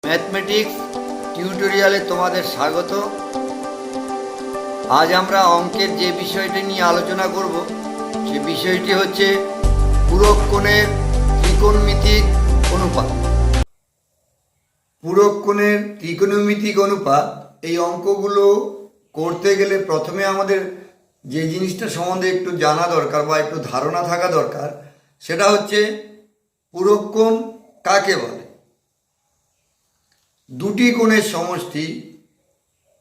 Mathematics টিউটোরিয়ালে তোমাদের স্বাগত। আজ আমরা অঙ্কের যে বিষয়টি নিয়ে আলোচনা করব সে বিষয়টি হচ্ছে পূরক কোণের ত্রিকোণমিতিক অনুপাত। পূরক কোণের ত্রিকোণমিতিক অনুপাত এই অঙ্কগুলো করতে গেলে প্রথমে আমাদের যে জিনিসটা সম্বন্ধে একটু জানা দরকার বা একটু ধারণা থাকা দরকার সেটা হচ্ছে পূরক কোণ কাকে বলে। দুটি কোণের সমষ্টি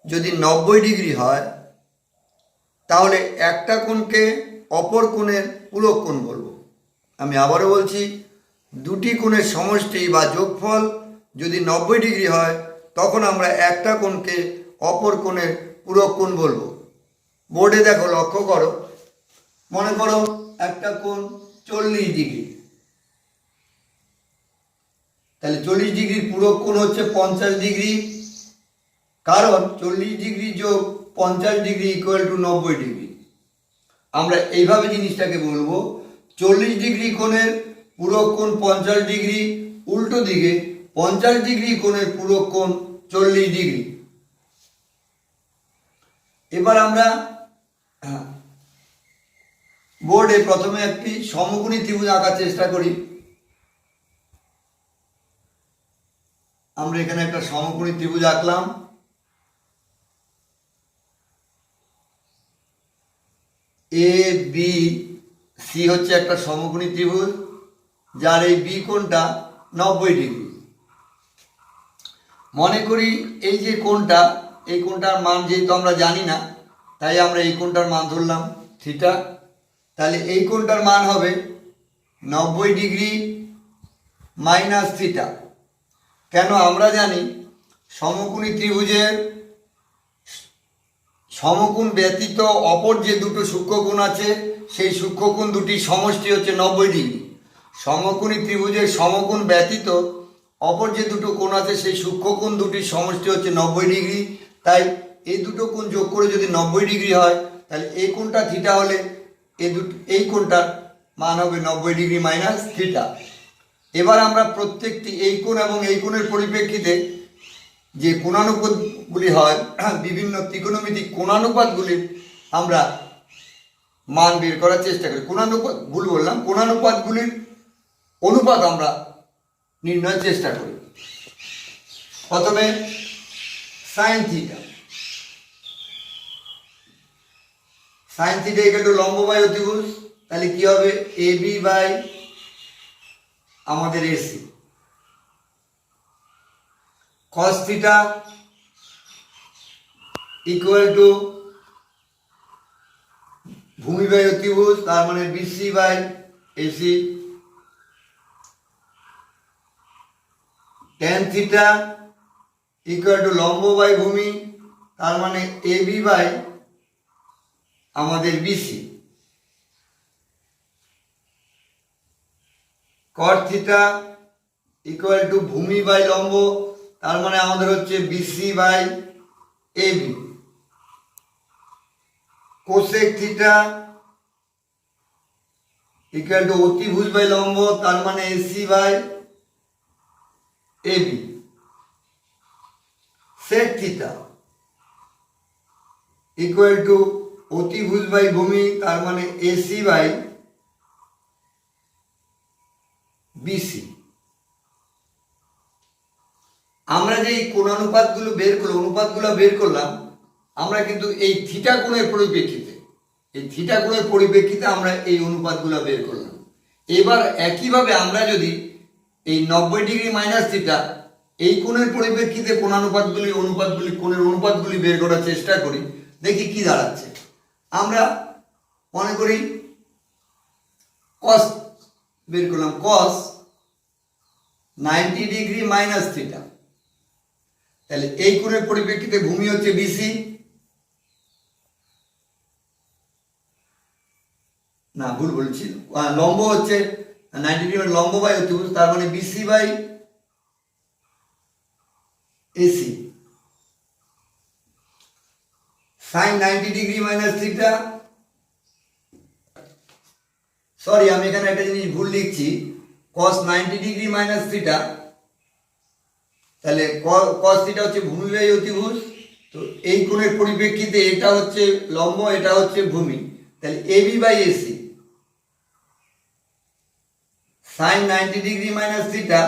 যদি 90 ডিগ্রি হয় তাহলে একটা কোণকে অপর কোণের পূরক কোণ বলবো। আমি আবারও বলছি, দুটি কোণের সমষ্টি বা যোগফল যদি 90 ডিগ্রি হয় তখন আমরা একটা কোণকে অপর কোণের পূরক কোণ বলবো। বোর্ডে দেখো, লক্ষ্য করো, মনে করো একটা কোণ 40 ডিগ্রি, তাহলে 40 ডিগ্রির পূরক কোণ হচ্ছে 50 ডিগ্রি, কারণ 40 ডিগ্রি যোগ 50 ডিগ্রি ইকুয়াল টু 90 ডিগ্রি। আমরা এইভাবে জিনিসটাকে বলবো, 40 ডিগ্রি কোণের পূরক কোণ 50 ডিগ্রি, উল্টো দিকে 50 ডিগ্রি কোণের পূরক কোণ 40 ডিগ্রি। এবার আমরা বোর্ডে প্রথমে একটি সমকোণী ত্রিভুজ আঁকার চেষ্টা করি। আমরা এখানে একটা সমকোণী ত্রিভুজ আঁকলাম। এ বি সি হচ্ছে একটা সমকোণী ত্রিভুজ যার এই বি কোণটা 90 ডিগ্রি। মনে করি এই যে কোণটা, এই কোণটার মান যেহেতু আমরা জানি না তাই আমরা এই কোণটার মান ধরলাম থিটা। তাহলে এই কোণটার মান হবে 90 ডিগ্রি মাইনাস থিটা। কেন? আমরা জানি সমকোণী ত্রিভুজের সমকোণ ব্যতীত অপর যে দুটো সূক্ষ্মকোণ আছে সেই সূক্ষ্মকোণ দুটির সমষ্টি হচ্ছে 90 ডিগ্রি। সমকোণী ত্রিভুজের সমকোণ ব্যতীত অপর যে দুটো কোণ আছে সেই সূক্ষ্মকোণ দুটির সমষ্টি হচ্ছে 90 ডিগ্রি। তাই এই দুটো কোণ যোগ করে যদি 90 ডিগ্রি হয় তাহলে এই কোণটা থিটা হলে এই কোণটার মান হবে 90 ডিগ্রি মাইনাস থিটা। এবার আমরা প্রত্যেকটি এই কোণ এবং এই কোণের পরিপ্রেক্ষিতে যে কোণানুপাতগুলি হয়, বিভিন্ন ত্রিকোণমিতিক কোণানুপাতগুলির আমরা মান বের করার চেষ্টা করি। কোণানুপাতগুলির অনুপাত আমরা নির্ণয়ের চেষ্টা করি। প্রথমে sine theta, sine theta equal to লম্ব বাই অতিভুজ, তাহলে কি হবে? এ বি বাই আমাদের AC. Cos theta equal to ভূমি বাই অতিভুজ, তার মানে BC by AC. Tan theta equal to লম্ব বাই ভূমি, তার মানে এবি বাই আমাদের BC. Cot theta equal to ভূমি বাই লম্ব, তার মানে আমাদের হচ্ছে BC by AB. Cosec theta equal to অতিভুজ বাই লম্ব, তার মানে AC by AB. Sec theta equal to অতিভুজ বাই ভূমি, তার মানে এসি বাই বিসি। আমরা যে এই কোণানুপাতগুলো বের করলাম আমরা কিন্তু এই থিটা কোণের পরিপ্রেক্ষিতে আমরা এই অনুপাতগুলো বের করলাম। এবার একইভাবে আমরা যদি এই 90 ডিগ্রি মাইনাস থিটা এই কোণের পরিপ্রেক্ষিতে কোণের অনুপাতগুলি বের করার চেষ্টা করি, দেখি কি দাঁড়াচ্ছে। আমরা মনে করি কস বের করলাম, কস 90 ডিগ্রি মাইনাস থিটা, তাহলে এই কোণের পরিপ্রেক্ষিতে ভূমি হচ্ছে বিসি, না ভুল বলছি, লম্ব হচ্ছে 90 ডিগ্রি লম্ব বাই অতিভুজ, তার মানে BC by AC. Sine 90 degree minus theta, sorry আমি এখানে একটা জিনিস ভুল লিখছি, cos 90 ডিগ্রি মাইনাস থিটা তাহলে cos থিটা হচ্ছে ভূমি বাই অতিভুজ। তো এই কোণের পরিপ্রেক্ষিতে এটা হচ্ছে লম্ব, এটা হচ্ছে ভূমি, তাহলে AB by AC sine 90 degree minus theta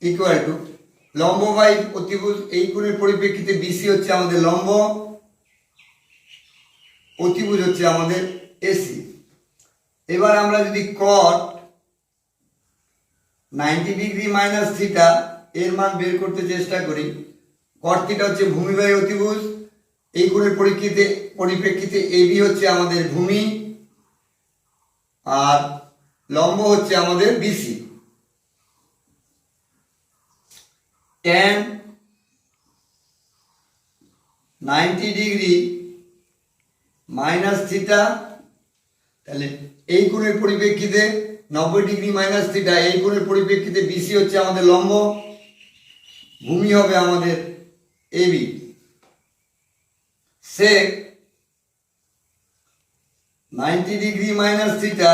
equal to লম্ব বাই অতিভুজ, এই কোণের পরিপ্রেক্ষিতে বিসি হচ্ছে আমাদের লম্ব, অতিভুজ হচ্ছে আমাদের এসি। এবার আমরা যদি cot 90 ডিগ্রি মাইনাস থিটা এর মান বের করতে চেষ্টা করি, cot থিটা হচ্ছে ভূমি বাই অতিভুজ, এই কোণের পরিপ্রেক্ষিতে এবি হচ্ছে আমাদের ভূমি আর লম্ব হচ্ছে আমাদের BC. tan 90 degree minus theta, তাহলে এই কোণের পরিপ্রেক্ষিতে 90 ডিগ্রি মাইনাস থিটা, এই কোণের পরিপ্রেক্ষিতে বিসি হচ্ছে আমাদের লম্ব, ভূমি হবে আমাদের AB. sec 90 degree minus theta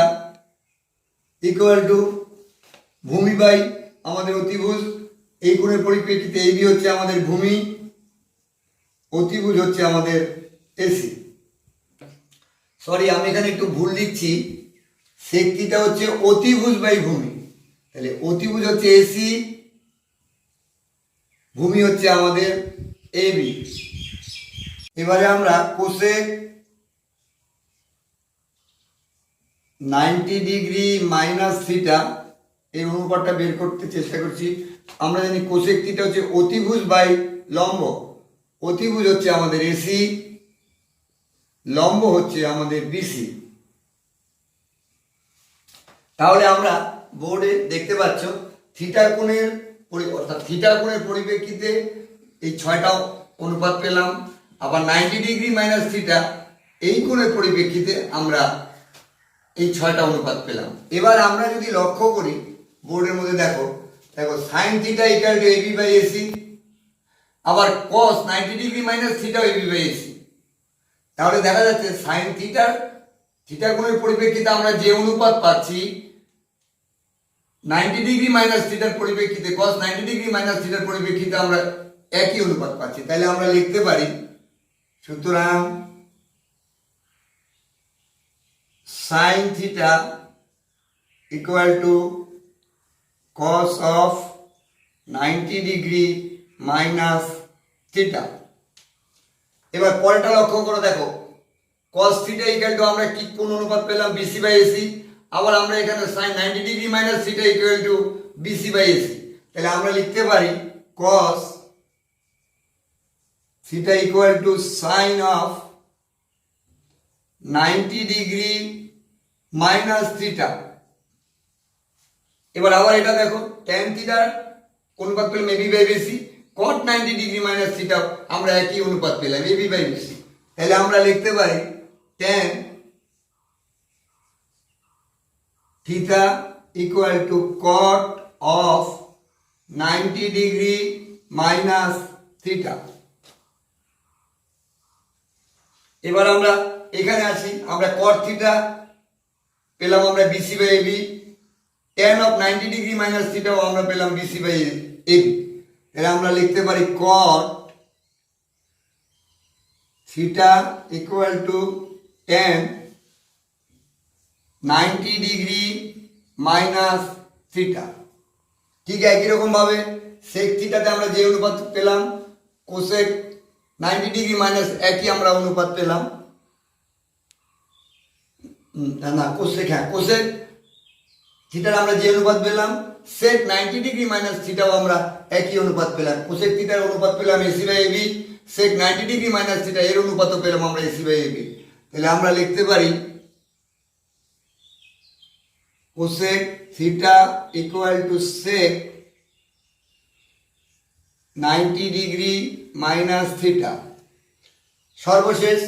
equal to ভূমি বাই আমাদের অতিভুজ, এই কোণের পরিপ্রেক্ষিতে এবি হচ্ছে আমাদের ভূমি, অতিভুজ হচ্ছে আমাদের এসি। সরি, আমি এখানে একটু ভুল লিখছি, sec থিটা হচ্ছে অতিভুজ বাই ভূমি, তাহলে অতিভুজ হচ্ছে এসি, ভূমি হচ্ছে আমাদের এবি। এবারে আমরা cosec 90 ডিগ্রি মাইনাস থিটা এই অনুপাতটা বের করতে চেষ্টা করছি। আমরা জানি cosec থিটা হচ্ছে অতিভুজ বাই লম্ব, অতিভুজ হচ্ছে আমাদের এসি, লম্ব হচ্ছে আমাদের বিসি। তাহলে আমরা বোর্ডে দেখতে পাচ্ছ থিটা কোণের অর্থাৎ থিটা কোণের পরিপ্রেক্ষিতে এই 6টা অনুপাত পেলাম, আবার 90 ডিগ্রি মাইনাস থিটা এই কোণের পরিপ্রেক্ষিতে আমরা এই 6টা অনুপাত পেলাম। এবার আমরা যদি লক্ষ্য করি বোর্ডের মধ্যে দেখো sine theta equal to AB by AC, আবার cos 90 degree minus theta AB by AC. তাহলে দেখা যাচ্ছে সাইন থিটা কোণের পরিপ্রেক্ষিতে আমরা যে অনুপাত পাচ্ছি 90 ডিগ্রি মাইনাস থিটার পরিপ্রেক্ষিতে cos 90 ডিগ্রি মাইনাস থিটার পরিপ্রেক্ষিতে আমরা একই অনুপাত পাচ্ছি। তাহলে আমরা লিখতে পারি, সুতরাং sine theta equal two cos of 90 degree minus theta. এবার পরেরটা লক্ষ্য করে দেখো, cos থিটা ইকুয়াল টু আমরা কি কোন অনুপাত পেলাম বিসি বাই এসি, আবার আমরা এখানে sin 90 degree minus theta equal to BC by AC. তাহলে আমরা লিখতে পারি cos theta equal to sin of 90 degree minus theta. এবার আবার এটা দেখো tan থিটার অনুপাত পেলাম AB by BC, cot 90 degree minus theta আমরা একই অনুপাত পেলাম এবি বাই বিসি। তাহলে আমরা লিখতে পারি tan theta equal to cot of 90 degree minus theta. এবার আমরা এখানে আসি, আমরা cot থিটা পেলাম আমরা BC by AB, tan of 90 degree minus থিটাও আমরা পেলাম বিসি বাই এবি। তাহলে আমরা লিখতে পারি cot theta equal to tan 90 degree minus theta. ঠিক একই রকম ভাবে sec থিটাতে আমরা যে অনুপাত পেলাম cosec 90 ডিগ্রি মাইনাস একই আমরা অনুপাত পেলাম, না cosec, হ্যাঁ cosec থিটার আমরা যে অনুপাত পেলাম sec 90 ডিগ্রি মাইনাস থিটাও আমরা একই অনুপাত পেলাম। cosec থিটার অনুপাত পেলাম AC by AB, sec 90 degree minus theta এর অনুপাতও পেলাম আমরা এসি বাই এবি। তাহলে আমরা লিখতে পারি cosec theta equal two sec 90 degree minus theta. সর্বশেষ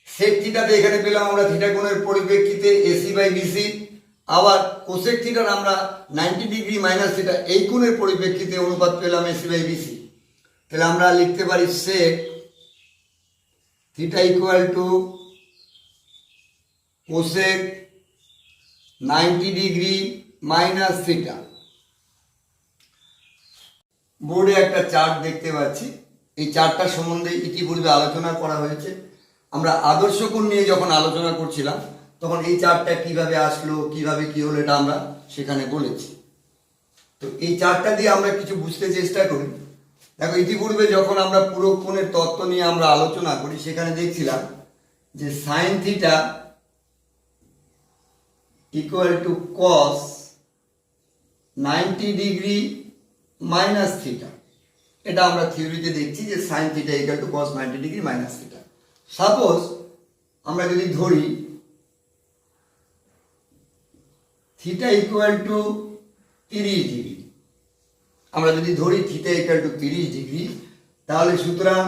sec থিটাতে এখানে পেলাম আমরা থিটা কোণের পরিপ্রেক্ষিতে এসি বাই বিসি, আবার cosec থিটার আমরা 90 ডিগ্রি মাইনাস থিটা এই কোণের পরিপ্রেক্ষিতে অনুপাত পেলাম এসি বাই বিসি। তাহলে আমরা লিখতে পারি sec theta equal two cosec 90 degree minus theta. বোর্ডে একটা চার্ট দেখতে পাচ্ছি। এই চার্টটা সম্বন্ধে ইতিপূর্বে আলোচনা করা হয়েছে। আমরা আদর্শ কোণ নিয়ে যখন আলোচনা করছিলাম তখন এই চার্টটা কিভাবে আসলো, কিভাবে কি হলো, এটা আমরা সেখানে বলেছি। তো এই চার্টটা দিয়ে আমরা কিছু বুঝতে চেষ্টা করি। দেখো, ইতিপূর্বে যখন আমরা পুরো কোণের তত্ত্ব নিয়ে আমরা আলোচনা করি সেখানে দেখছিলাম যে sine theta equal to cos 90 degree minus theta. এটা আমরা থিওরিতে দেখছি যে sine theta equal to cos 90 degree minus theta. Suppose আমরা যদি ধরি থিটা ইকুয়াল টু 30 ডিগ্রি, আমরা যদি ধরি থিটা ইকুয়াল টু 30 ডিগ্রি, তাহলে সুতরাং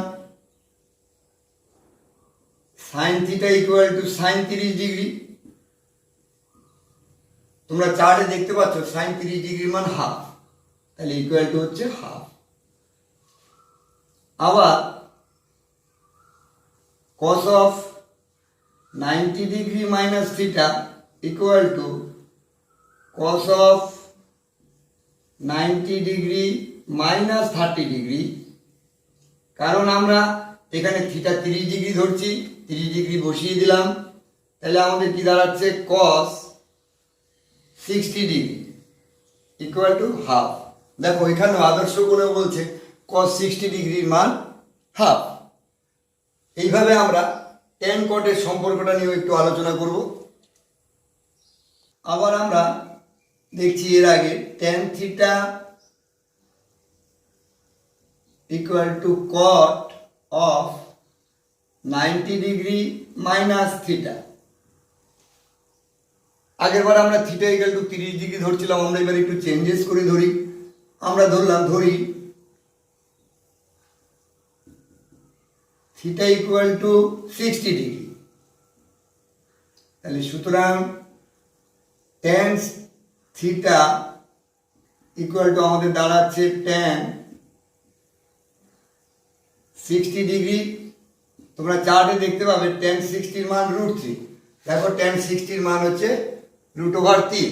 sine theta equal to sine 30 degree. তোমরা চার্টে দেখতে পাচ্ছ সাইন 30 ডিগ্রির মান হাফ, তাহলে ইকুয়াল টু হচ্ছে হাফ। আবার cos of 90 degree minus theta equal two cos of 90 degree minus 30 degree. কারণ আমরা এখানে থিটা 30 ডিগ্রি ধরছি, 30 ডিগ্রি বসিয়ে দিলাম, তাহলে আমাদের কি দাঁড়াচ্ছে cos 60 degree equal to half. দেখো, এখানে আদর্শ কোণে বলছে cos 60 ডিগ্রির মান হাফ। এইভাবে আমরা ট্যান কটের সম্পর্কটা নিয়ে একটু আলোচনা করব। আবার আমরা দেখছি এর আগে tan theta equal to cot of 90 degree minus theta. আগেরবার আমরা থিটা ইকুয়াল টু 30 ডিগ্রি ধরছিলাম, আমরা এবার একটু চেঞ্জেস করে ধরি। আমরা ধরি থিটা ইকুয়াল টু 60 ডিগ্রি। তাহলে সুতরাং ট্যান থিটা ইকুয়াল টু আমাদের দাঁড়াচ্ছে ট্যান 60 ডিগ্রি। তোমরা চার্টে দেখতে পাবে ট্যান 60 মান √3। দেখো, ট্যান 60 মান হচ্ছে √3।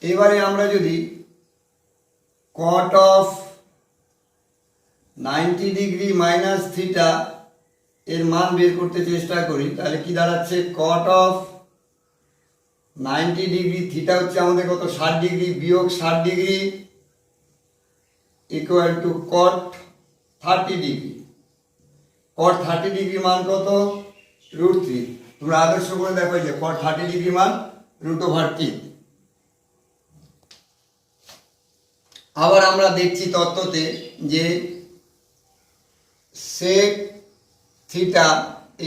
এবারে আমরা যদি কট অফ 90 ডিগ্রি মাইনাস থিটা এর মান বের করতে চেষ্টা করি, তাহলে কি দাঁড়াচ্ছে কট অফ 90 ডিগ্রি, থিটা হচ্ছে আমাদের কত 60 ডিগ্রি বিয়োগ 60 degree equal to cot 30 degree. Cot 30 degree মান কত √3। তোমরা আদর্শ করে দেখো যে কট 30 ডিগ্রি মান √3। আবার আমরা দেখছি তত্ত্বতে যে sec theta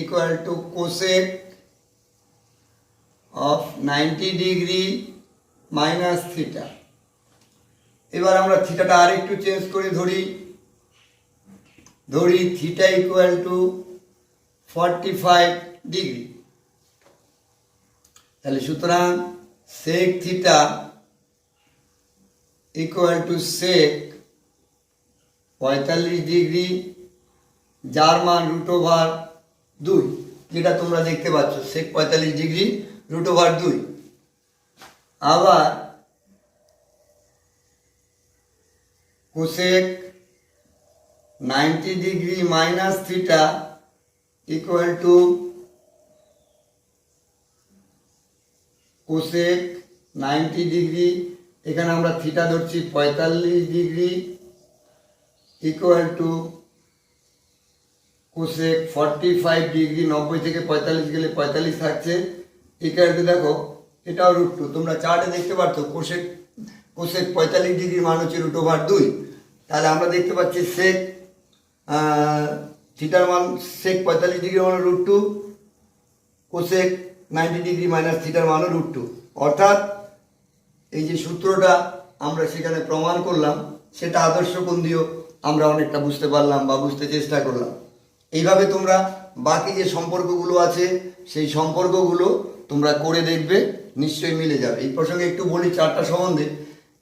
equal to cosec of 90 degree minus theta. এবার আমরা থিটাটা আরেকটু চেঞ্জ করে ধরি থিটা ইকুয়াল টু 45 ডিগ্রি। তাহলে সুতরাং sec theta equal to sec 45 degree, যার মান √2, যেটা তোমরা দেখতে পাচ্ছ সেক 45 ডিগ্রি √2। আবার cosec 90 degree minus theta equal to cosec 90 degree, এখানে আমরা থিটা ধরছি 45 degree equal to cosec 45 degree. 90 থেকে 45 গেলে 45 থাকছে ইকুয়াল টু, দেখো এটাও √2। তোমরা চার্টে দেখতে পাচ্ছ কোসেক 45 ডিগ্রির মান হচ্ছে √2। তাহলে আমরা দেখতে পাচ্ছি সেক থিটার মান সেক 45 ডিগ্রির মান √2, কোসেক 90 ডিগ্রি মাইনাস থিটার মানও √2। অর্থাৎ এই যে সূত্রটা আমরা সেখানে প্রমাণ করলাম সেটা আদর্শ কোণ দিয়েও আমরা অনেকটা বুঝতে পারলাম বা বুঝতে চেষ্টা করলাম। এইভাবে তোমরা বাকি যে সম্পর্কগুলো আছে সেই সম্পর্কগুলো তোমরা করে দেখবে, নিশ্চয়ই মিলে যাবে। এই প্রসঙ্গে একটু বলি চারটা সম্বন্ধে।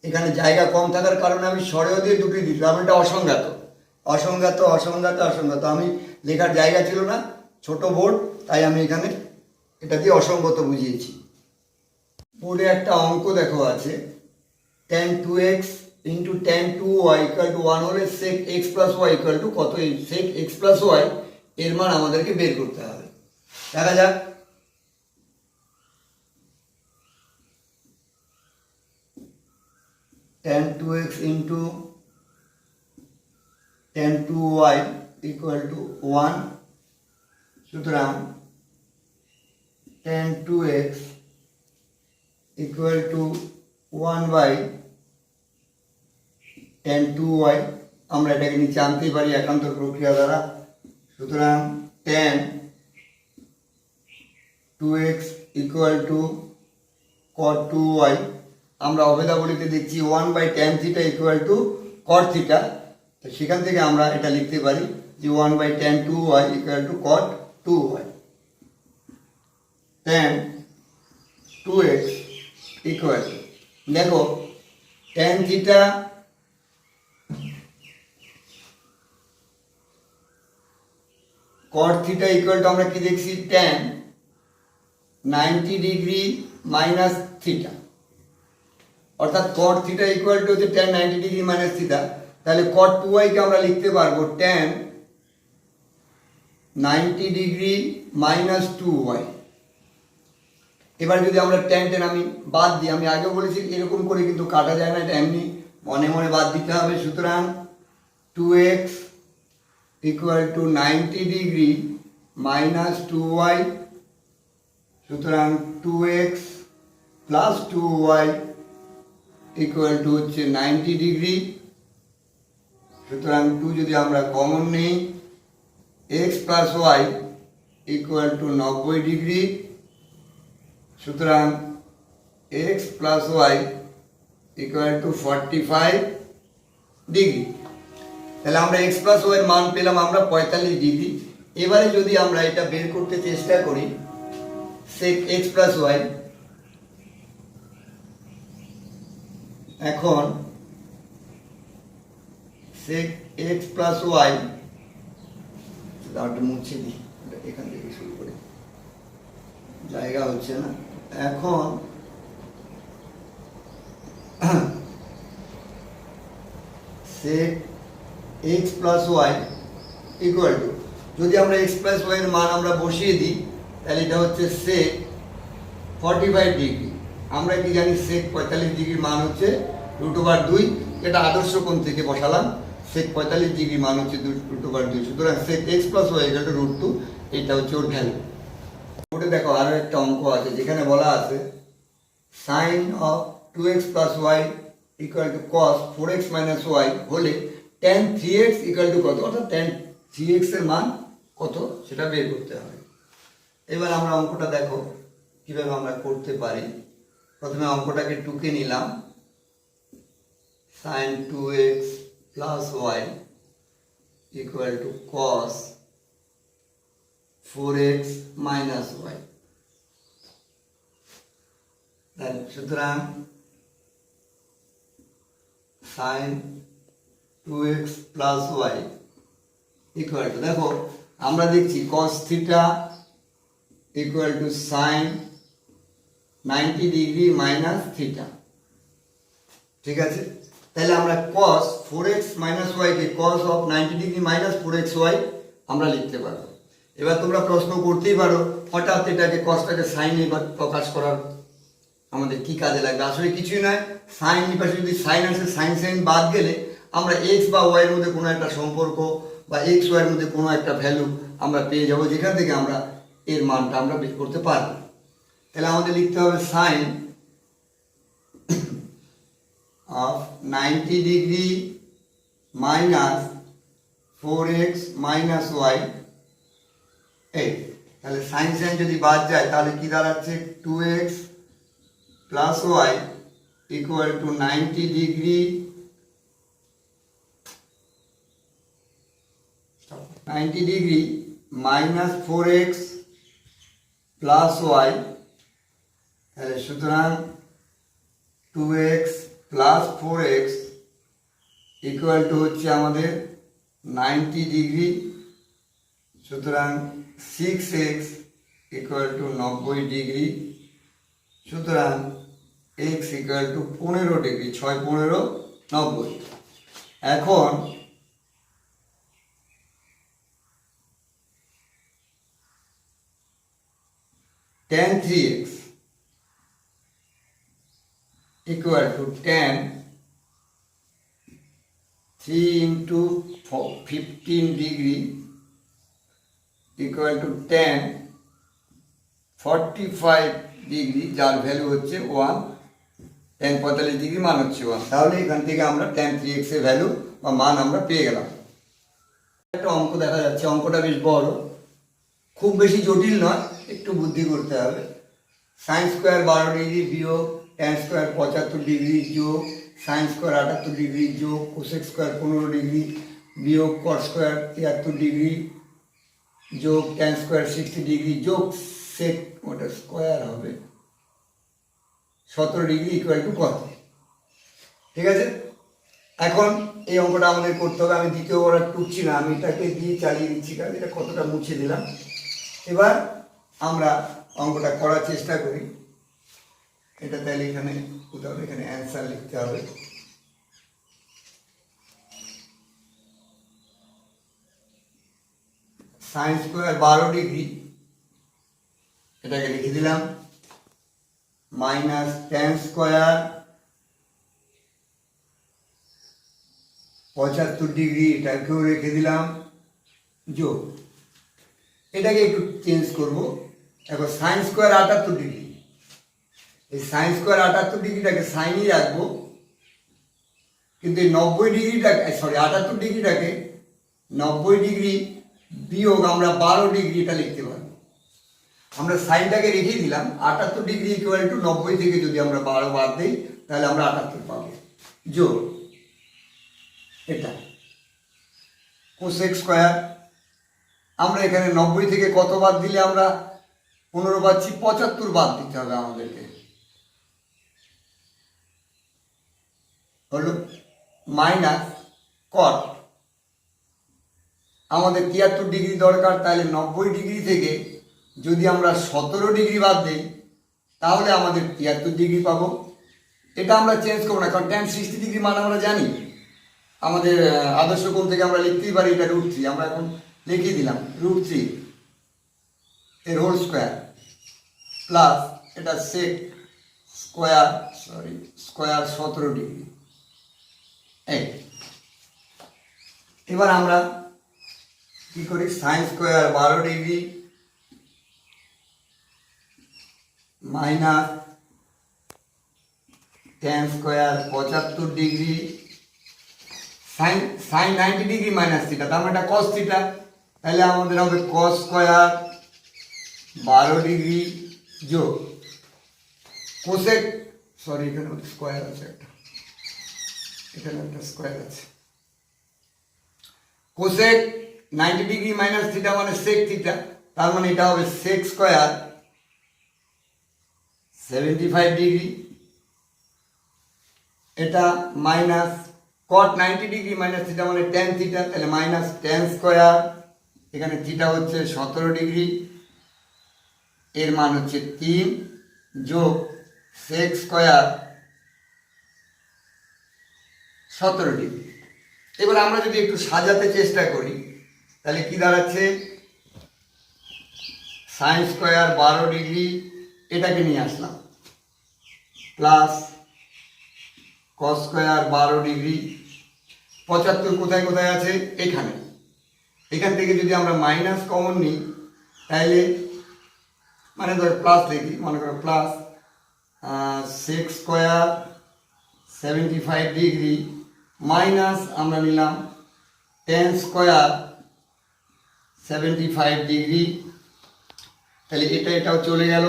এখানে জায়গা কম থাকার কারণে আমি সরেও দিয়ে দুটোই দিলাম। এটা অসংজ্ঞাত অসংজ্ঞাত অসংজ্ঞাত অসংজ্ঞাত, আমি লেখার জায়গা ছিল না, ছোট বোর্ড, তাই আমি এখানে এটা দিয়ে অসংগত বুঝিয়েছি। বোর্ডে একটা অঙ্ক দেখো আছে, tan 2x into tan 2y equal to 1 হলে sec x plus Y equal to কত? এই sec x প্লাস ওয়াই এর মান আমাদেরকে বের করতে হবে। দেখা যাক। tan 2x into tan 2y equal to 1, সুতরাং tan 2x equal to 1 by tan 2y, আমরা এটাকে নিচে আনতেই পারি একান্তর প্রক্রিয়া দ্বারা। সুতরাং tan 2x equal to cot 2y, আমরা অভেদাবলিতে দেখছি 1 by tan theta equal to cot theta, তো সেখান থেকে আমরা এটা লিখতে পারি যে 1 by tan 2y equal to cot 2y। tan 2x equal to, দেখো tan theta cot theta equal to আমরা কি দেখছি? tan 90 ডিগ্রি মাইনাস থিটা, অর্থাৎ cot থিটা ইকুয়াল টু হচ্ছে tan 90 ডিগ্রি মাইনাস থিটা। তাহলে cot 2y কে আমরা লিখতে পারবো tan 90 ডিগ্রি মাইনাস 2y। এবার যদি আমরা tan আমি বাদ দিই, আমি আগেও বলেছি এরকম করে কিন্তু কাটা যায় না, এটা এমনি মনে মনে বাদ দিতে হবে। সুতরাং 2x equal to 90 degree minus 2y, সুতরাং 2x plus 2y equal to হচ্ছে 90 ডিগ্রি। সুতরাং 2 যদি আমরা কমন নিই, x plus Y equal to 90 degree, সুতরাং x plus Y equal to 45 degree. তাহলে আমরা x প্লাস ওয়াই এর মান পেলাম আমরা 45 ডিগ্রি। এবারে যদি আমরা এটা বের করতে চেষ্টা করি sec x প্লাস ওয়াই, এখন sec x প্লাস ওয়াই, দাঁড়াটা মুছে দিই, এখান থেকে শুরু করে জায়গা হচ্ছে না। এখন sec x plus Y equal to, যদি আমরা x প্লাস ওয়াই এর মান আমরা বসিয়ে দিই তাহলে এটা হচ্ছে sec 45 ডিগ্রি। আমরা কি জানি sec 45 ডিগ্রির মান হচ্ছে √2, এটা আদর্শ কোণ থেকে বসালাম। sec 45 ডিগ্রির মান হচ্ছে √2, সুতরাং sec x plus Y equal to √2, এটা হচ্ছে ওর ভ্যালু। ওটা দেখো আরো একটা অঙ্ক আছে যেখানে বলা আছে sin of 2x plus y equal to cos 4x minus y হলে tan 3x equal to কত, অর্থাৎ tan 3x এর মান কত সেটা বের করতে হবে। এবার আমরা অঙ্কটা দেখো কিভাবে আমরা করতে পারি। প্রথমে অঙ্কটাকে টুকে নিলাম, sin 2x plus y equal to cos 4x minus y। সুতরাং sin 2x plus y equal to, দেখো আমরা দেখছি cos theta equal to sin 90 degree minus theta, ঠিক আছে। তাহলে আমরা cos 4x minus y K cos of 90 degree minus 4xy আমরা লিখতে পারবো। এবার তোমরা প্রশ্ন করতেই পারো হঠাৎ এটাকে কসটাকে সাইন এবার প্রকাশ করার আমাদের কি কাজে লাগবে? আসলে কিছুই নয়, সাইন পাশে যদি সাইন আসে সাইন সাইন বাদ গেলে আমরা এক্স বা ওয়াই এর মধ্যে কোনো একটা সম্পর্ক বা এক্স ওয়াই এর মধ্যে কোনো একটা ভ্যালু আমরা পেয়ে যাব, যেখান থেকে আমরা এর মানটা আমরা বের করতে পারবো। তাহলে আমাদের লিখতে হবে sine of 90 degree minus 4x minus y. এই তাহলে সাইন সাইন যদি বাদ যায় তাহলে কি দাঁড়াচ্ছে? 2x plus Y equal to 90 degree 90 degree minus 4x plus y. তাহলে সুতরাং 2x plus 4x equal to হচ্ছে আমাদের 90 ডিগ্রি, সুতরাং 6x ইকুয়াল টু 90 ডিগ্রি। সুতরাং x ইকুয়াল টু 15 ডিগ্রি, 6 15 90। এখন tan 3x equal to tan 3 into 15 degree equal to tan 45 degree, যার value হচ্ছে 1, tan 45 degree মান হচ্ছে 1। তাহলে এখান থেকে আমরা tan 3x এর ভ্যালু বা মান আমরা পেয়ে গেলাম। একটা অঙ্ক দেখা যাচ্ছে, অঙ্কটা বেশ বড়, খুব বেশি জটিল নয়, একটু বুদ্ধি করতে হবে। সাইন স্কোয়ার 12 ডিগ্রি বিয়োগ ট্যান স্কোয়ার 75 ডিগ্রি যোগ সাইন স্কোয়ার 78 ডিগ্রি যোগ কোসেক স্কোয়ার 15 ডিগ্রি বিয়োগ কট স্কোয়ার 73 ডিগ্রি যোগ ট্যান স্কোয়ার 60 ডিগ্রি যোগ সেক ওটা স্কোয়ার হবে 17 ডিগ্রি ইকুয়াল টু কত? ঠিক আছে, এখন এই অঙ্কটা আমাদের করতে হবে। আমি দ্বিতীয়বার আর টুকছি না, আমি এটাকে দিয়ে চালিয়ে দিচ্ছি, কারণ এটা কতটা মুছে দিলাম। এবার আমরা অঙ্কটা করার চেষ্টা করি। এটা তাহলে এখানে কোথাও এখানে অ্যান্সার লিখতে হবে। সাইন স্কোয়ার 12 ডিগ্রি এটাকে লিখে দিলাম, মাইনাস ট্যান স্কোয়ার 75 ডিগ্রি এটাকেও রেখে দিলাম যোগ, এটাকে একটু চেঞ্জ করব। দেখো সাইন স্কোয়ার 78 ডিগ্রি, এই সাইন স্কোয়ার 78 ডিগ্রিটাকে সাইনই রাখবো, কিন্তু এই 90 ডিগ্রিটাকে 78 ডিগ্রিটাকে 90 ডিগ্রি বিয়োগ আমরা 12 ডিগ্রি এটা লিখতে পারবো। আমরা সাইনটাকে রেখে দিলাম, 78 ডিগ্রি ইকুয়াল টু 90 থেকে যদি আমরা 12 বাদ দিই তাহলে আমরা 78 পাবো যোগ এটা কোসেক স্কোয়ার। আমরা এখানে 90 থেকে কত বাদ দিলে আমরা 15 পাচ্ছি, 75 বাদ দিতে হবে আমাদেরকে, হলো মাইনাস কট। আমাদের 73 ডিগ্রি দরকার, তাহলে 90 ডিগ্রি থেকে যদি আমরা 17 ডিগ্রি বাদ দিই তাহলে আমাদের 73 ডিগ্রি পাবো। এটা আমরা চেঞ্জ করবো না, কারণ tan 60 ডিগ্রি মান আমরা জানি, আমাদের আদর্শ কোণ থেকে আমরা লিখতেই পারি এটা √3, আমরা এখন লিখে দিলাম √3 এর হোল স্কোয়ার প্লাস এটা সেক স্কোয়ার স্কোয়ার 17 ডিগ্রি। এবার আমরা কি করি, sine square 12 degree minus tan square 75 degree sine 90 degree minus theta, তার মানে এটা কস থিটা, তাহলে আমাদের হবে কস স্কোয়ার 12 ডিগ্রি যোগ কোসেক এখানে স্কোয়ার আছে একটা, এখানে একটা স্কোয়ার আছে, কোসেক 90 ডিগ্রি মাইনাস থিটা মানে সেক থিটা, তার মানে এটা হবে সেক স্কোয়ার 75 ডিগ্রি, এটা মাইনাস কট 90 ডিগ্রি মাইনাস থিটা মানে ট্যান থিটা, তাহলে মাইনাস ট্যান স্কোয়ার, এখানে থিটা হচ্ছে 17 ডিগ্রি, এর মান হচ্ছে 3 যোগ সেক স্কোয়ার 17 ডিগ্রি। এবার আমরা যদি একটু সাজাতে চেষ্টা করি তাহলে কি দাঁড়াচ্ছে, সাইন স্কোয়ার 12 ডিগ্রি এটাকে নিয়ে আসলাম প্লাস কস স্কোয়ার 12 ডিগ্রি, 75 কোথায় কোথায় আছে এখানে, এখান থেকে যদি আমরা মাইনাস কমন নিই তাহলে মানে ধর প্লাস লিখি, মনে করো plus sec square 75 degree minus আমরা নিলাম ট্যান স্কোয়ার 75 ডিগ্রি, তাহলে এটাও চলে গেল,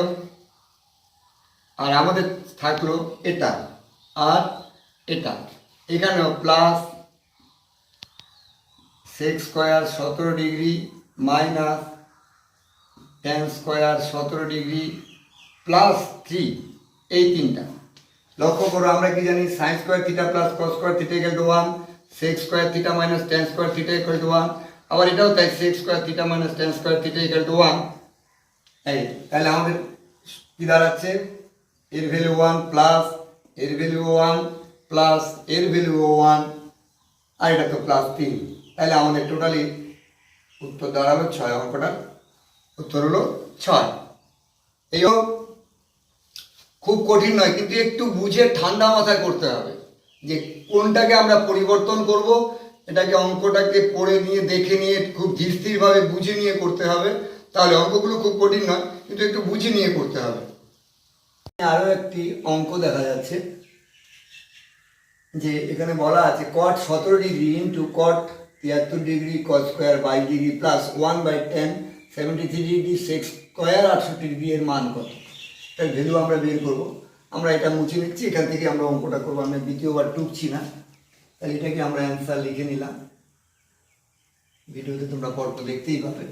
আর আমাদের থাকলো এটা আর এটা, এখানেও plus sec square 17 degree minus tan square 17 degree plus 3, এই তিনটা। লক্ষ্য করো আমরা কি জানি, sine square theta plus cos square theta equal to 1, sec square theta minus tan square theta equal to 1, আবার এটাও তাই, sec square theta minus tan square theta equal to 1। এই তাহলে আমাদের কি দাঁড়াচ্ছে, এর ভ্যালু 1 প্লাস এর ভ্যালু 1, প্লাস এর ভ্যালু 1 আর এটা তো +3, তাহলে আমাদের টোটালি উত্তর দাঁড়াবে 6। অঙ্কটার উত্তর হলো 6। এই খুব কঠিন নয়, কিন্তু একটু বুঝে ঠান্ডা মাথায় করতে হবে যে কোনটাকে আমরা পরিবর্তন করব। এটাকে অঙ্কটাকে পড়ে নিয়ে দেখে নিয়ে খুব ধীরস্থিরভাবে বুঝে নিয়ে করতে হবে, তাহলে অঙ্কগুলো খুব কঠিন নয়, কিন্তু একটু বুঝে নিয়ে করতে হবে। আরও একটি অঙ্ক দেখা যাচ্ছে যে এখানে বলা আছে cot 17 degree into cot 73 degree cos square 22 degree plus 1/10 73 degree sec square 68 degree এর মান কত? তার ভ্যালু আমরা বের করব। আমরা এটা মুছে নিচ্ছি, এখান থেকে আমরা অঙ্কটা করবো, আমরা দ্বিতীয়বার টুকছি না। তাহলে এটাকে আমরা অ্যান্সার লিখে নিলাম, ভিডিওতে তোমরা পরপর দেখতেই পাবে।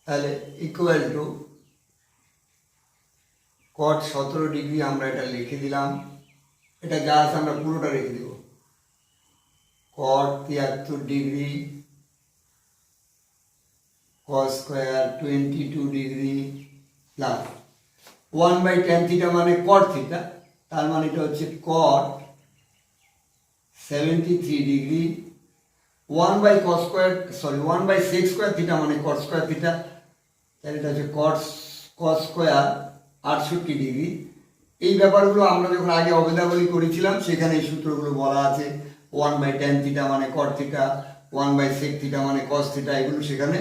তাহলে ইকুয়াল টু cot 17 ডিগ্রি আমরা এটা লিখে দিলাম, এটা যা আছে আমরা পুরোটা রেখে দেব। cot 73 degree cos square 22 degree plus 1/10 theta মানে cot থিটা, তার মানে এটা হচ্ছে cot 73 degree 1/cos square, sorry 1/sec square theta মানে cot স্কোয়ার থিটা, তাহলে এটা হচ্ছে cos স্কোয়ার 68 ডিগ্রি। এই ব্যাপারগুলো আমরা যখন আগে অবেদাবলী করেছিলাম সেখানে এই সূত্রগুলো বলা আছে। 1/10 থিটা মানে cot থিটা, 1/sec থিটা মানে cos থিটা, এগুলো সেখানে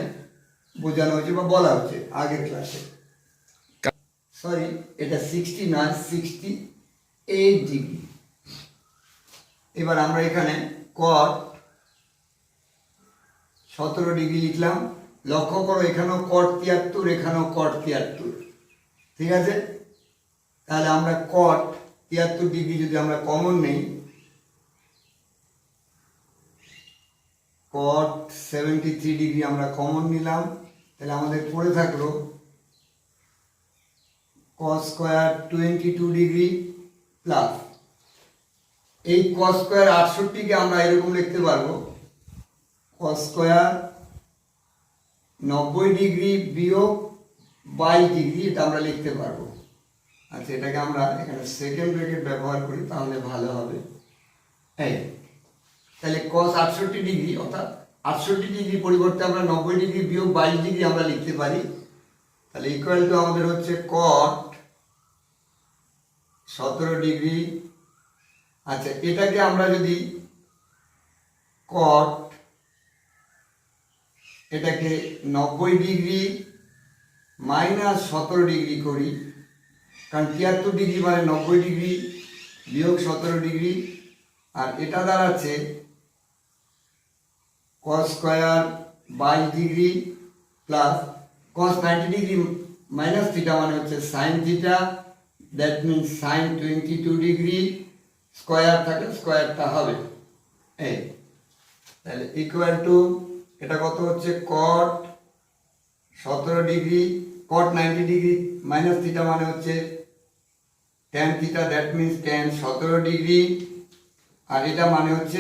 বোঝানো হয়েছে বা বলা হচ্ছে আগের ক্লাসে। সরি, এটা 60 না 68 ডিগ্রি। এবার আমরা এখানে cot 17 ডিগ্রি লিখলাম। লক্ষ্য করো এখানেও cot 73, এখানেও cot 73, ঠিক আছে? তাহলে আমরা cot 73 ডিগ্রি যদি আমরা কমন নেই, cot 73 ডিগ্রি আমরা কমন নিলাম, তাহলে আমাদের পড়ে থাকলো cos স্কোয়ার 22 ডিগ্রি প্লাস এই cos স্কোয়ার 68কে আমরা এরকম লিখতে পারবো cos স্কোয়ার 90 ডিগ্রি বিয়োগ 22 ডিগ্রি, এটা আমরা লিখতে পারবো। আচ্ছা, এটাকে আমরা এখানে সেকেন্ড ব্র্যাকেট ব্যবহার করি তাহলে ভালো হবে। এই তাহলে cos 68 ডিগ্রি অর্থাৎ 68 ডিগ্রি পরিবর্তে আমরা 90 ডিগ্রি বিয়োগ 22 ডিগ্রি আমরা লিখতে পারি। তাহলে ইকুয়াল টু আমাদের হচ্ছে cot 17 ডিগ্রি। আচ্ছা, এটাকে আমরা যদি cot এটাকে 90 ডিগ্রি মাইনাস 17 ডিগ্রি করি, কারণ 73 ডিগ্রি মানে 90 ডিগ্রি বিয়োগ 17 ডিগ্রি, আর এটা দাঁড়াচ্ছে cos square 22 degree plus cos 90 degree minus theta মানে হচ্ছে sin theta, that means sin 22 degree, square থাকে স্কোয়ারটা হবে এই। তাহলে ইকুয়াল টু এটা কত হচ্ছে cot 17 degree cot 90 degree minus theta মানে হচ্ছে tan theta, that means tan 17 degree, আর এটা মানে হচ্ছে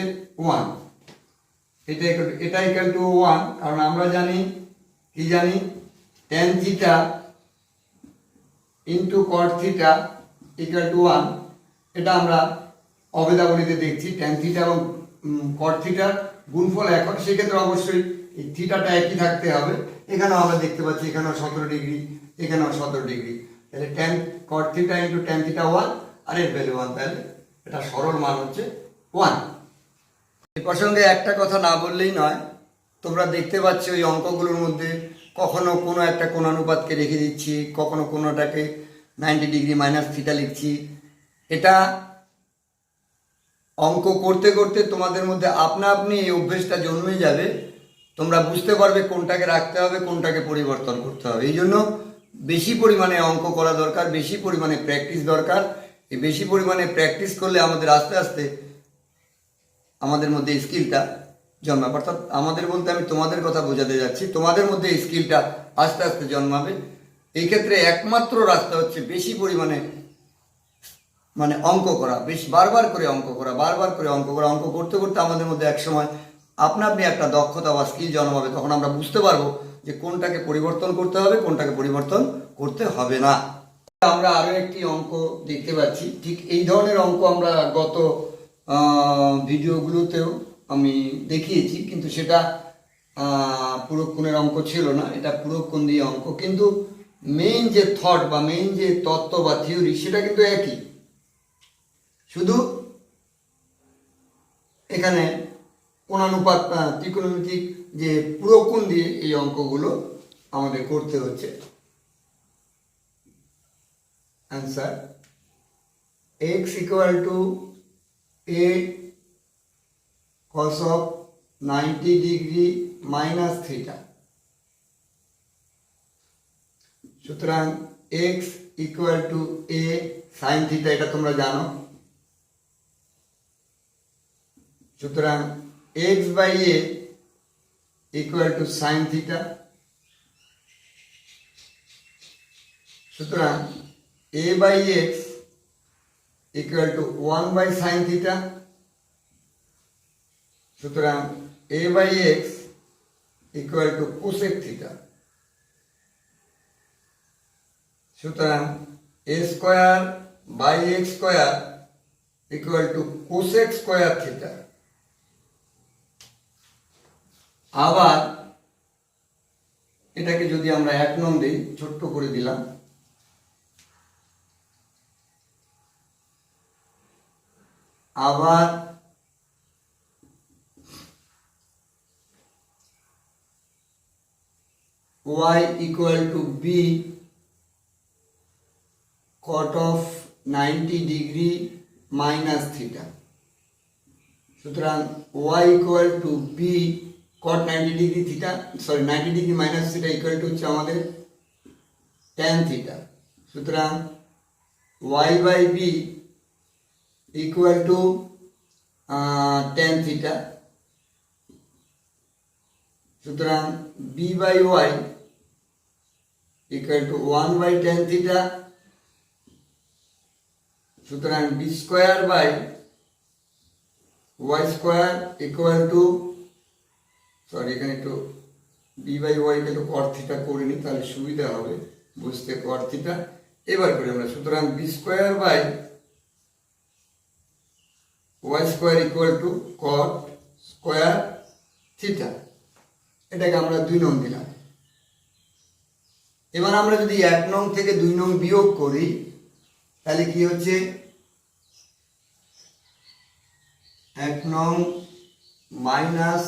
1। এটা ইকুয়াল টু 1, কারণ আমরা জানি কি জানি tan theta into cot theta equal to 1। এটা আমরা অবেদাবলীতে দেখছি tan থিটা এবং cot থিটার গুণফল এখন, সেক্ষেত্রে অবশ্যই এই থিটাটা একই থাকতে হবে। এখানেও আমরা দেখতে পাচ্ছি এখানেও 17 ডিগ্রি, এখানেও 17 ডিগ্রি, তাহলে tan cot theta into tan theta 1 আর এর ভ্যালু 1, তাহলে এটা সরল মান হচ্ছে 1। এই প্রসঙ্গে একটা কথা না বললেই নয়, তোমরা দেখতে পাচ্ছ ওই অঙ্কগুলোর মধ্যে কখনো কোনো একটা কোণানুপাতকে রেখে দিচ্ছি, কখনো কোনোটাকে 90 ডিগ্রি মাইনাস থিটা লিখছি। এটা অঙ্ক করতে করতে তোমাদের মধ্যে আপনা আপনি এই অভ্যেসটা জন্মে যাবে, তোমরা বুঝতে পারবে কোনটাকে রাখতে হবে কোনটাকে পরিবর্তন করতে হবে। এই জন্য বেশি পরিমাণে অঙ্ক করা দরকার, বেশি পরিমাণে প্র্যাকটিস দরকার। এই বেশি পরিমাণে প্র্যাকটিস করলে আমাদের আস্তে আস্তে আমাদের মধ্যে স্কিলটা জন্মাবে। অর্থাৎ আমাদের বলতে আমি তোমাদের কথা বোঝাতে যাচ্ছি, তোমাদের মধ্যে এই স্কিলটা আস্তে আস্তে জন্মাবে। এই ক্ষেত্রে একমাত্র রাস্তা হচ্ছে বেশি পরিমাণে মানে অঙ্ক করা, বেশ বারবার করে অঙ্ক করা, বারবার করে অঙ্ক করা। অঙ্ক করতে করতে আমাদের মধ্যে একসময় আপনা আপনি একটা দক্ষতা বা স্কিল জন্মাবে, তখন আমরা বুঝতে পারবো যে কোনটাকে পরিবর্তন করতে হবে কোনটাকে পরিবর্তন করতে হবে না। আমরা আরো একটি অঙ্ক দেখতে পাচ্ছি, ঠিক এই ধরনের অঙ্ক আমরা গত ভিডিওগুলোতেও আমি দেখিয়েছি, কিন্তু সেটা পূরক কোণের অঙ্ক ছিল না, এটা পূরক কোণ দিয়ে অঙ্ক, কিন্তু মেইন যে থট বা মেইন যে তত্ত্ব বা থিওরি সেটা কিন্তু একই, শুধু এখানে কোণানুপাত ত্রিকোণমিতিক যে পূরক কোণ দিয়ে এই অঙ্কগুলো আমাদের করতে হচ্ছে। Answer x equal to a cos of 90 degree minus theta, সুতরাং x equal to a sin theta, এটা তোমরা জানো, সুতরাং x by a equal to sin theta, সুতরাং a by x equal to 1 by sin theta, সুতরাং a by x equal to cosec theta, সুতরাং a square by x square equal to cosec square theta। আবার এটাকে যদি আমরা 1 নং দিই, ছোট্ট করে দিলাম, আবার y equal to b cot of 90 degree minus theta, সুতরাং y equal to b cot 90 degree theta, 90 degree minus theta equal to হচ্ছে আমাদের tan থিটা, সুতরাং y by b equal to tan theta, সুতরাং b by y equal to 1 by tan theta, সুতরাং b square by y square equal to, এখানে একটু b by y কে তো cot theta করে নি, তাহলে সুবিধা হবে বুঝতে, cot theta এবার করি আমরা, সুতরাং b square by y square equal to cot square theta, এটাকে আমরা 2 নং দিলাম। এবার আমরা যদি 1 নং থেকে 2 নং বিয়োগ করি তাহলে কি হচ্ছে, 1 নং মাইনাস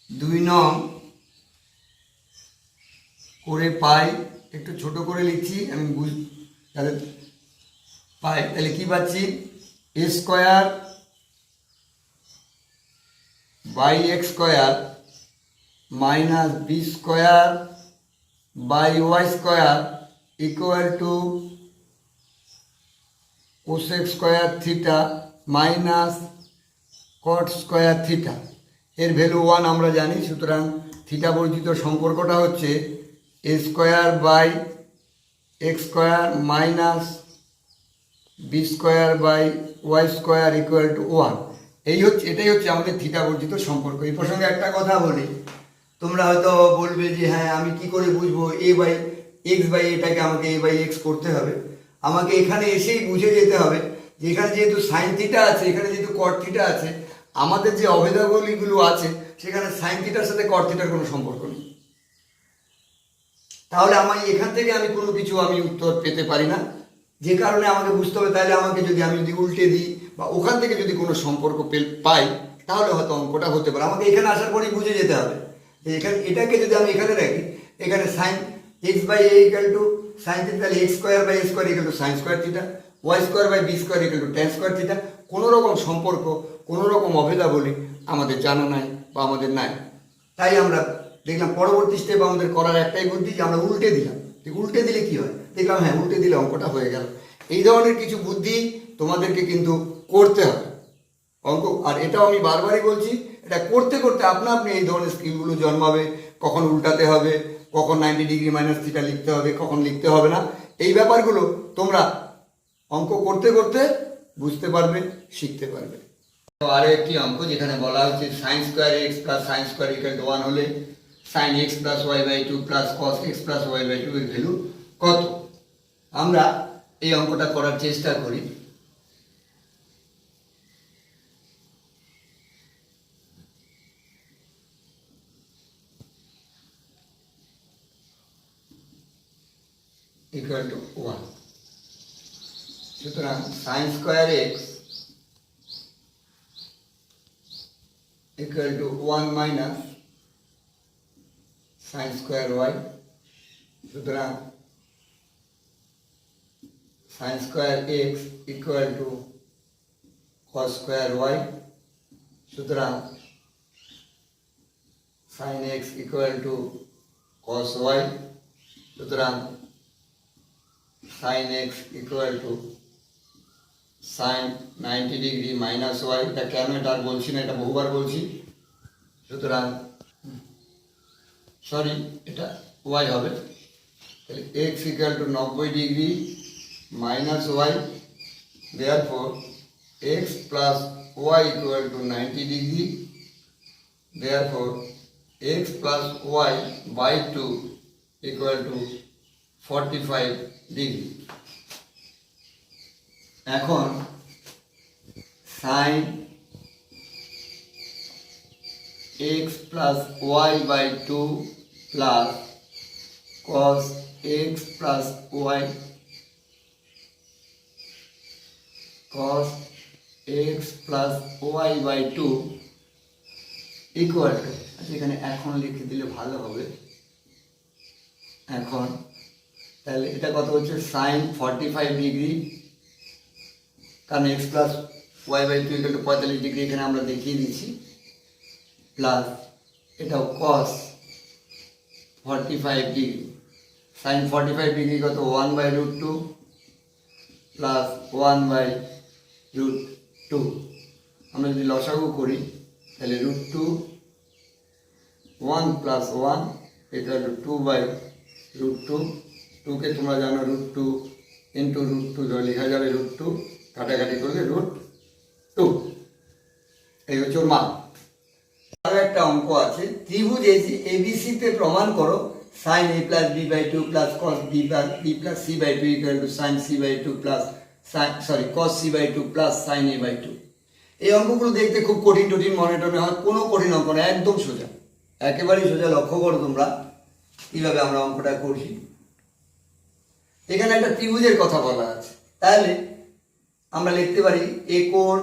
2 নং করে পাই, একটু ছোট করে লিখছি আমি, তাহলে পাই, তাহলে কি পাচ্ছি, a square by x square minus b square by y square equal to cosec square theta minus cot square theta, এর ভ্যালু 1 আমরা জানি, সুতরাং থিটা বর্জিত সম্পর্কটা হচ্ছে a square by x square minus b square by y square equal to 1, এটাই হচ্ছে আমাদের থিটা বর্জিত সম্পর্ক। এই প্রসঙ্গে একটা কথা বলি, তোমরা হয়তো বলবে যে হ্যাঁ আমি কি করে বুঝবো a বাই এক্স বাই এটাকে আমাকে a বাই এক্স করতে হবে, আমাকে এখানে এসেই বুঝে যেতে হবে যে এখানে যেহেতু সাইন থিটা আছে, এখানে যেহেতু কট থিটা আছে, আমাদের যে অভেদাবলীগুলো আছে সেখানে সাইন থিটার সাথে কট থিটার কোনো সম্পর্ক নেই, তাহলে আমি এখান থেকে আমি কোনো কিছু আমি উত্তর পেতে পারি না, যে কারণে আমাকে বুঝতে হবে, তাহলে আমাকে যদি উল্টে দিই বা ওখান থেকে যদি কোনো সম্পর্ক পাই তাহলে হয়তো অঙ্কটা হতে পারে। আমাকে এখানে আসার পরেই বুঝে যেতে হবে যে এখানে এটাকে যদি আমি এখানে রাখি, এখানে sine X by A equal to sine theta, তাহলে X square by A square equal to sine square theta, Y square by B square equal to tan square theta, কোনো রকম সম্পর্ক কোনো রকম অভেদাবলী আমাদের জানা নাই বা আমাদের নাই। তাই আমরা দেখলাম পরবর্তী স্টেপ আমাদের করার একটাই বুদ্ধি যে আমরা উল্টে দিলাম, ঠিক উল্টে দিলে কি হয়, দেখলাম হ্যাঁ উল্টে দিলে অঙ্কটা হয়ে গেল। এই ধরনের কিছু বুদ্ধি তোমাদেরকে কিন্তু করতে হবে অঙ্ক, আর এটাও আমি বারবারই বলছি, এটা করতে করতে আপনা আপনি এই ধরনের স্কিলগুলো জন্মাবে, কখন উল্টাতে হবে, কখন 90 ডিগ্রি মাইনাস থিটা লিখতে হবে, কখন লিখতে হবে না, এই ব্যাপারগুলো তোমরা অঙ্ক করতে করতে বুঝতে পারবে, শিখতে পারবে। আরও একটি অঙ্ক যেখানে বলা হচ্ছে sine square x plus sine square equal to 1 হলে sine x plus Y by 2 plus cos x plus Y by 2 এর ভ্যালু কত। আমরা এই অঙ্কটা করার চেষ্টা করি। ইকুয়াল টু 1, সুতরাং sine square X equal to 1 minus sine square Y. সুতরাং sine square X equal to cos square Y. সুতরাং sine X equal to cos Y. সুতরাং sine X equal to sine 90 degree minus Y. এটা কেন এটা আর বলছি না, এটা বহুবার বলছি। সুতরাং সরি, এটা ওয়াই হবে। তাহলে X equal to 90 degree minus Y, therefore X plus Y equal to 90 degree, therefore X plus Y by 2 equal to 45 degree. এখন sine x plus Y by 2 plus cos x plus Y cos x plus Y by 2 equal to, এখানে এখন লিখে দিলে ভালো হবে। এখন তাহলে এটা কত হচ্ছে সাইন 45 ডিগ্রি, কারণ x plus Y by 2 equal to 45 degree এখানে আমরা দেখিয়ে দিচ্ছি, প্লাস এটাও cos 45 ডিগ্রি। সাইন 45 ডিগ্রি কত 1 by root 2 plus 1 by root 2। আমরা যদি লসাগু করি তাহলে root 2 1 plus 1 equal to 2 by root 2। 2কে তোমরা জানো রুট 2 ইন্টু রুট 2 ধরে লেখা যাবে রুট 2, কাটাকাটি করলে রুট 2। এই হচ্ছে ওর মান। আরও একটা অঙ্ক আছে, ত্রিভুজ এবিসিতে প্রমাণ করো sine a plus B by 2 plus cos b plus C by 2 equal to sine c by 2 plus cos c by 2 plus sin a by 2। এই অঙ্কগুলো দেখতে খুব কঠিন মনে হয়, কোনো কঠিন অঙ্ক না, একদম সোজা, একেবারেই সোজা। লক্ষ্য করো তোমরা কিভাবে আমরা অঙ্কটা করছি। এখানে একটা ত্রিভুজের কথা বলা আছে, তাহলে আমরা লিখতে পারি এ কোণ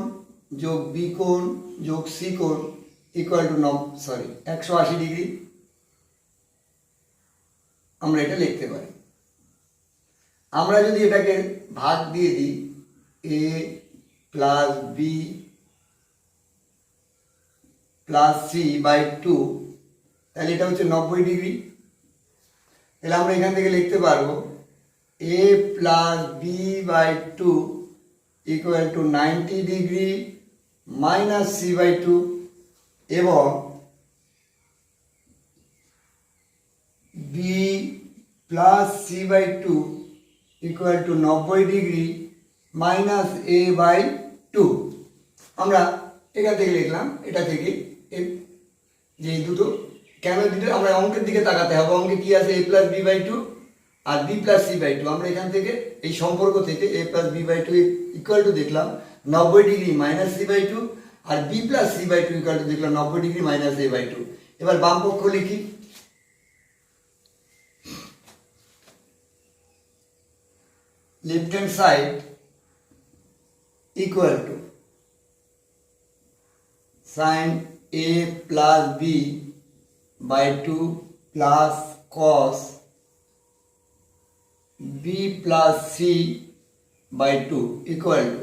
যোগ বি কোণ যোগ সি কোণ ইকুয়াল টু 180 ডিগ্রি। আমরা এটা লিখতে পারি। আমরা যদি এটাকে ভাগ দিয়ে দিই A plus B plus C by 2, তাহলে এটা হচ্ছে 90 ডিগ্রি। তাহলে আমরা এখান থেকে লিখতে পারবো A plus B by 2 equal to 90 degree minus C by 2, এবং B plus C by 2 equal to 90 degree minus A by 2। আমরা এখান থেকে লিখলাম, এটা থেকে যে দুটো কেন দুটো আমরা অঙ্কের দিকে তাকাতে হবে। অঙ্কে কি আছে, এ প্লাস বি বাই 2 আর বি প্লাস সি বাই 2। আমরা এখান থেকে এই সম্পর্ক থেকে A plus B by 2 equal to দেখলাম 90 ডিগ্রি মাইনাস সি বাই 2, আর B plus C by 2 equal to দেখলাম 90 ডিগ্রি মাইনাস এ বাই 2। এবার বাম পক্ষ লিখি, left hand side equal to sin a plus b by 2 plus cos b plus c by 2 equal to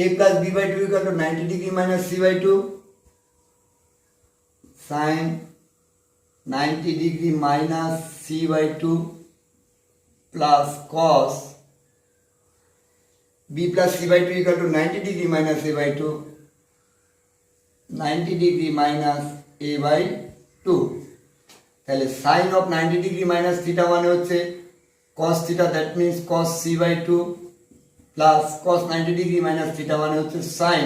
a plus b by 2 equal to 90 degree minus c by 2, sin 90 degree minus c by 2 plus cos b plus c by 2 equal to 90 degree minus a by 2, 90 degree minus a by 2। তাহলে sin of 90 degree minus theta মানে হচ্ছে cos theta, that means cos c by 2 plus cos 90 degree minus theta মানে হচ্ছে sin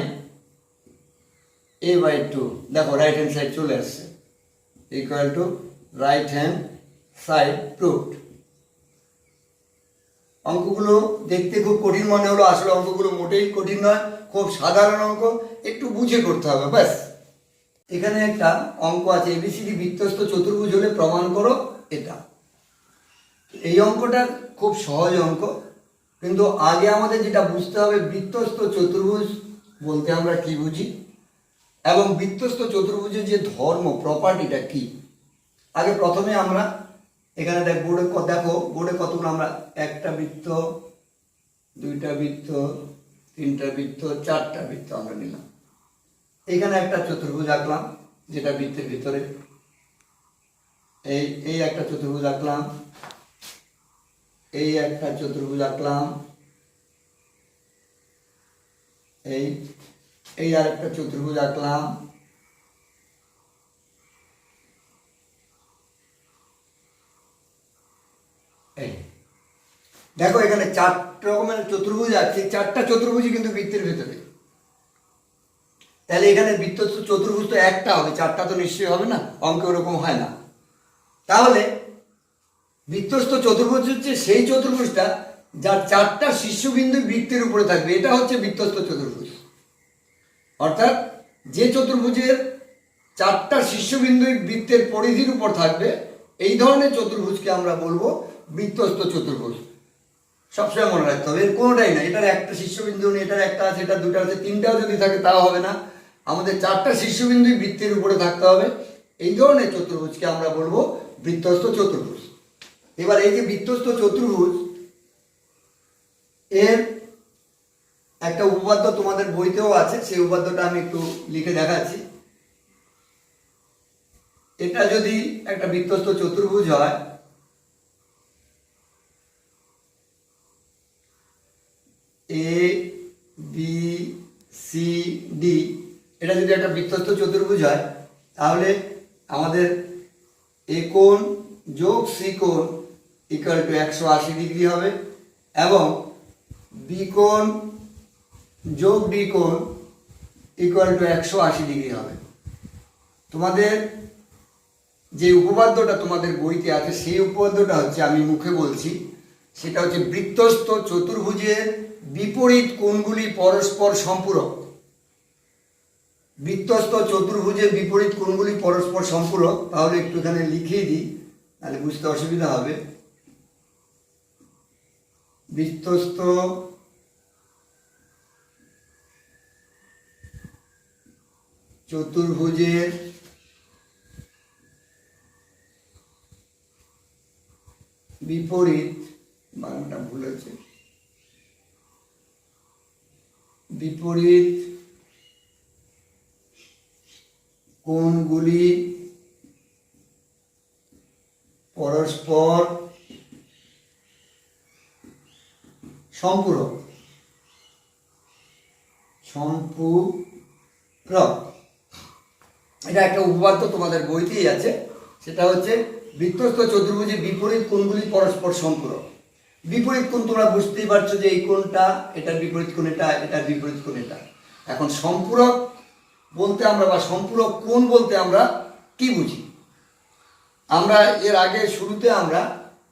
a by 2। দেখো right hand side চলে আসছে, equal to right hand side proved. অঙ্কগুলো দেখতে খুব কঠিন মনে হলো, আসলে অঙ্কগুলো মোটেই কঠিন নয়, খুব সাধারণ অঙ্ক, একটু বুঝে করতে হবে ব্যাস। এখানে একটা অঙ্ক আছে, এবিসিডি বৃত্তস্থ চতুর্ভুজ হলে প্রমাণ করো এটা। এই অঙ্কটা খুব সহজ অঙ্ক, কিন্তু আগে আমাদের যেটা বুঝতে হবে বৃত্তস্থ চতুর্ভুজ বলতে আমরা কি বুঝি এবং বৃত্তস্থ চতুর্ভুজের যে ধর্ম প্রপার্টিটা কি। আগে প্রথমে আমরা এখানে দেখো বোর্ডে কতগুলো আমরা একটা বৃত্ত, দুইটা বৃত্ত, তিনটা বৃত্ত, চারটা বৃত্ত আমরা নিলাম। এখানে একটা চতুর্ভুজ আঁকলাম যেটা বৃত্তের ভিতরে, এই একটা চতুর্ভুজ আঁকলাম, এই একটা চতুর্ভুজ আঁকলাম, এই আর একটা চতুর্ভুজ আঁকলাম, দেখো এখানে 4 রকমের চতুর্ভুজ আছে, 4টা চতুর্ভুজই কিন্তু বৃত্তের ভেতরে। তাহলে এখানে বৃত্তস্থ চতুর্ভুজ তো একটা হবে, 4টা তো নিশ্চয়ই হবে না, অঙ্ক ওরকম হয় না। তাহলে বৃত্তস্থ চতুর্ভুজ হচ্ছে সেই চতুর্ভুজটা যার 4টা শীর্ষবিন্দু বৃত্তের উপরে থাকবে, এটা হচ্ছে বৃত্তস্থ চতুর্ভুজ। অর্থাৎ যে চতুর্ভুজের 4টা শীর্ষবিন্দু বৃত্তের পরিধির উপর থাকবে, এই ধরনের চতুর্ভুজকে আমরা বলবো বৃত্তস্থ চতুর্ভুজ। সবসময় মনে রাখতে হবে, এর কোনোটাই না, এটার একটা শীর্ষবিন্দু নেই, এটার একটা আছে, এটা দুটো আছে, তিনটাও যদি থাকে তাও হবে না, আমাদের 4টা শীর্ষবিন্দুই বৃত্তের উপরে থাকতে হবে। এই ধরনের চতুর্ভুজকে আমরা বলবো বৃত্তস্থ চতুর্ভুজ। এবার এই যে বৃত্তস্থ চতুর্ভুজ, এর একটা উপপাদ্য তোমাদের বইতেও আছে, সেই উপপাদ্যটা আমি একটু লিখে দেখাচ্ছি। এটা যদি একটা বৃত্তস্থ চতুর্ভুজ হয়, এ বি সি ডি, এটা যদি একটা বৃত্তস্থ চতুর্ভুজ হয়, তাহলে আমাদের এ কোণ যোগ সি কোণ ইকুয়াল টু 180 ডিগ্রি হবে এবং বি কোণ যোগ ডি কোণ ইকুয়াল টু 180 ডিগ্রি হবে। তোমাদের যে উপপাদ্যটা তোমাদের বইতে আছে সেই উপপাদ্যটা হচ্ছে, আমি মুখে বলছি, সেটা হচ্ছে বৃত্তস্থ চতুর্ভুজের বিপরীত কোণগুলি পরস্পর সম্পূরক। বৃত্তস্থ চতুর্ভুজের বিপরীত কোণগুলি পরস্পর সম্পূরক, তাহলে একটু এখানে লিখিয়ে দিই, তাহলে বুঝতে অসুবিধা হবে। বৃত্তস্থ চতুর্ভুজের বিপরীত, বানানটা ভুল আছে, বিপরীত কোণগুলি পরস্পর সম্পূরক। এটা একটা উপপাদ্য তোমাদের বইতেই আছে, সেটা হচ্ছে বৃত্তস্থ চতুর্ভুজের বিপরীত কোণগুলি পরস্পর সম্পূরক। বিপরীত কোণ তোমরা বুঝতেই পারছো যে এই কোণটা, এটার বিপরীত কোণ এটা, এটার বিপরীত কোণ এটা। এখন সম্পূরক বলতে আমরা, বা সম্পূরক কোণ বলতে আমরা কি বুঝি? আমরা এর আগে শুরুতে আমরা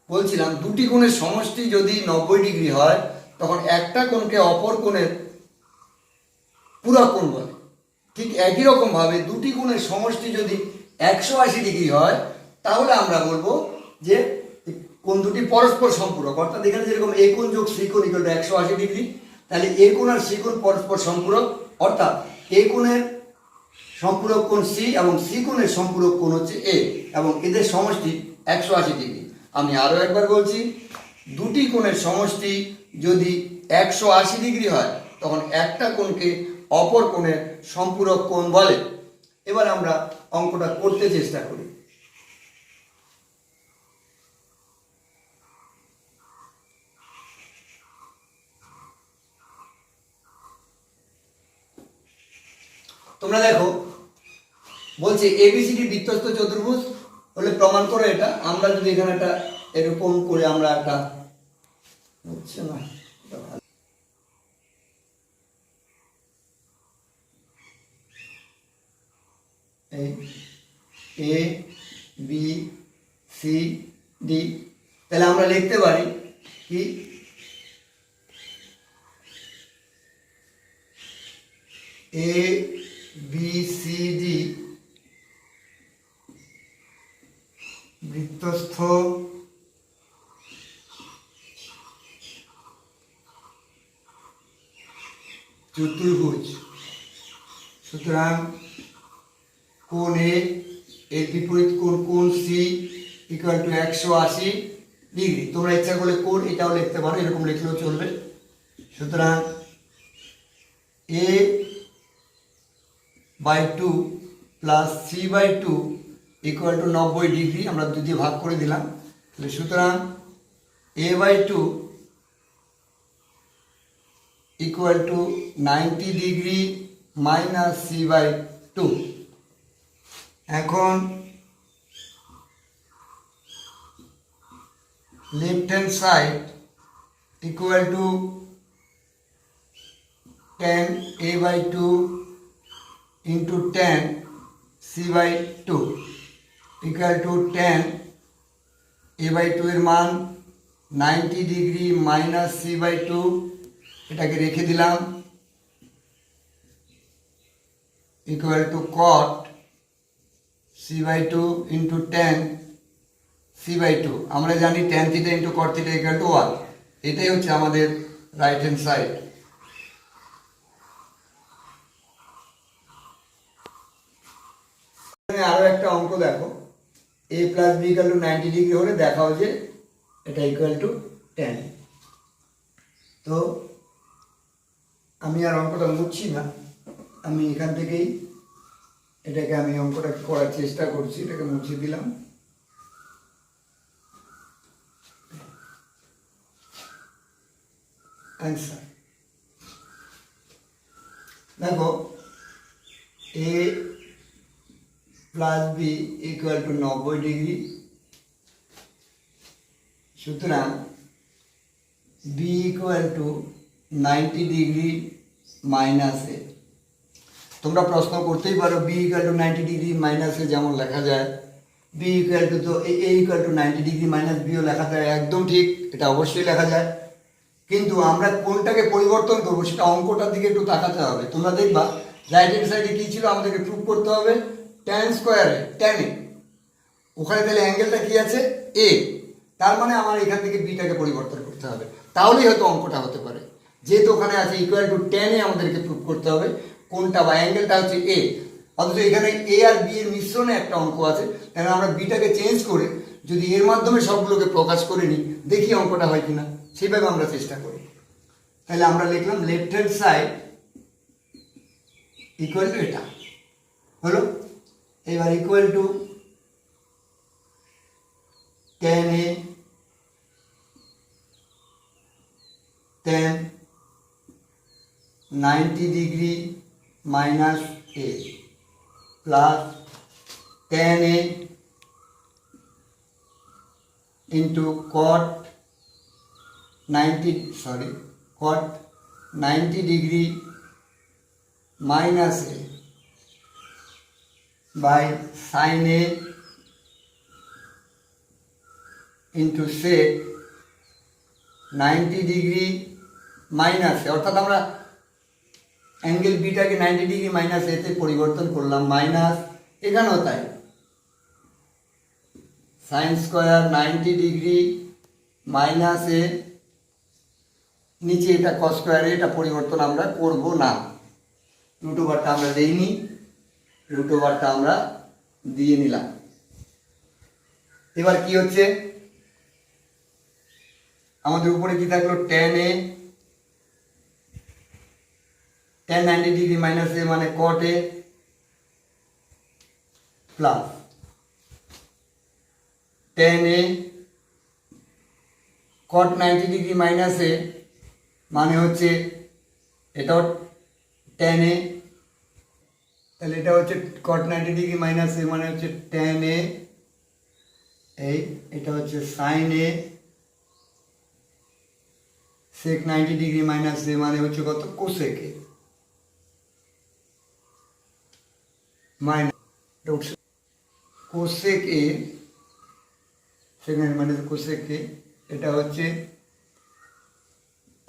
বলছিলাম দুটি কোণের সমষ্টি যদি 90 ডিগ্রি হয়, তখন একটা কোণকে অপর কোণের পূরক কোণ বলে। ঠিক একই রকম ভাবে দুটি কোণের সমষ্টি যদি 180 ডিগ্রি হয়, তাহলে আমরা বলবো যে কোণ দুটি পরস্পর সম্পূরক। অর্থাৎ এখানে যেরকম এ কোণ যোগ সি কোণ ইকুয়াল টু 180 ডিগ্রি, তাহলে এ কোণ আর সি কোণ পরস্পর সম্পূরক। অর্থাৎ এ কোণের সম্পূরক কোণ সি এবং সি কোণের সম্পূরক কোণ হচ্ছে এ, এবং এদের সমষ্টি 180 ডিগ্রি। আমি আরও একবার বলছি, দুটি কোণের সমষ্টি যদি 180 ডিগ্রি হয়, তখন একটা কোণকে অপর কোণের সম্পূরক কোণ বলে। এবার আমরা অঙ্কটা করতে চেষ্টা করি। তোমরা দেখো, বলছে এবিসিডি বৃত্তস্থ চতুর্ভুজ হলে প্রমাণ করো এটা। আমরা যদি এখানে একটা এরকম করে আমরা একটা, হচ্ছে না, এ বি সি ডি, তাহলে আমরা লিখতে পারি কি এ বি সি ডি বৃত্তস্থ চতুর্ভুজ। সুতরাং কোণ এ এর বিপরীত কোণ সি ইকুয়াল টু 180 ডিগ্রি। তোমরা ইচ্ছা করলে কোণ এটাও লিখতে পারো, এরকম লিখলেও চলবে। সুতরাং A by 2 plus C by 2 equal to 90 degree. আমরা 2 দিয়ে ভাগ করে দিলাম। তাহলে সুতরাং A by 2 equal to 90 degree minus C by 2। এখন left hand side equal to tan a by 2 into tan c by 2 equal to tan a by 2 এর মান 90 ডিগ্রি মাইনাস c by 2, এটাকে রেখে দিলাম, equal to cot c by 2 into tan c by 2। আমরা জানি tan theta into cot theta equal to 1। এটাই হচ্ছে আমাদের রাইট হ্যান্ড সাইড। আরো একটা অঙ্ক দেখো, a plus B equal to 90 degree হলে দেখাও যে এটা ইকুয়াল টু tan। তো আমি আর অঙ্কটা মুছছি না, আমি এখান থেকেই এটাকে আমি অঙ্কটা করার চেষ্টা করছি। এটাকে মুছে দিলাম। অ্যান্সার দেখো, A plus B equal to 90 degree. সুতরাং B equal to 90 degree minus A. তোমরা প্রশ্ন করতেই পারো B equal to 90 degree minus A যেমন লেখা যায়, বি ইকুয়াল টু তো A equal to 90 degree minus বিও লেখা যায়। একদম ঠিক, এটা অবশ্যই লেখা যায়। কিন্তু আমরা কোনটাকে পরিবর্তন করবো সেটা অঙ্কটার দিকে একটু তাকাতে হবে। তোমরা দেখবা রাইট হ্যান্ড সাইডে কী ছিল, আমাদেরকে প্রুভ করতে হবে tan স্কোয়ারে tan এ। ওখানে তাহলে অ্যাঙ্গেলটা কি আছে এ, তার মানে আমার এখান থেকে বিটাকে পরিবর্তন করতে হবে, তাহলেই হয়তো অঙ্কটা হতে পারে। যেহেতু ওখানে আছে ইকুয়াল টু tan এ, আমাদেরকে প্রুভ করতে হবে কোনটা বা অ্যাঙ্গেলটা হচ্ছে এ। অথচ এখানে এ আর বি এর মিশ্রণে একটা অঙ্ক আছে, তাহলে আমরা বিটাকে চেঞ্জ করে যদি এর মাধ্যমে সবগুলোকে প্রকাশ করে নিই, দেখি অঙ্কটা হয় কিনা, সেইভাবে আমরা চেষ্টা করি। তাহলে আমরা লিখলাম left hand side equal to এটা হলো। এবার equal to tan a tan 90 degree minus a plus tan a into cot 90 degree minus a by sin a into sec 90 degree minus A. অর্থাৎ আমরা অ্যাঙ্গেল বিটাকে 90 ডিগ্রি মাইনাস এতে পরিবর্তন করলাম, minus এখানেও তাই সাইন স্কোয়ার 90 ডিগ্রি মাইনাস এ, নিচে এটা কস স্কোয়ারে, এটা পরিবর্তন আমরা করব না। রুট ওভারটা আমরা দেইনি, রুট ওভারটা আমরা দিয়ে নিলাম। এবার কি হচ্ছে, আমাদের উপরে কি থাকলো tan a tan 90 degree minus A মানে cot a plus tan a cot 90 degree minus A মানে হচ্ছে এটাও tan a। তাহলে এটা হচ্ছে cot 90 ডিগ্রি মাইনাস এ মানে হচ্ছে tan a, এই এটা হচ্ছে sin a sec 90 degree minus A মানে হচ্ছে কত cosec a minus cosec a sec 90 minus cosec a, এটা হচ্ছে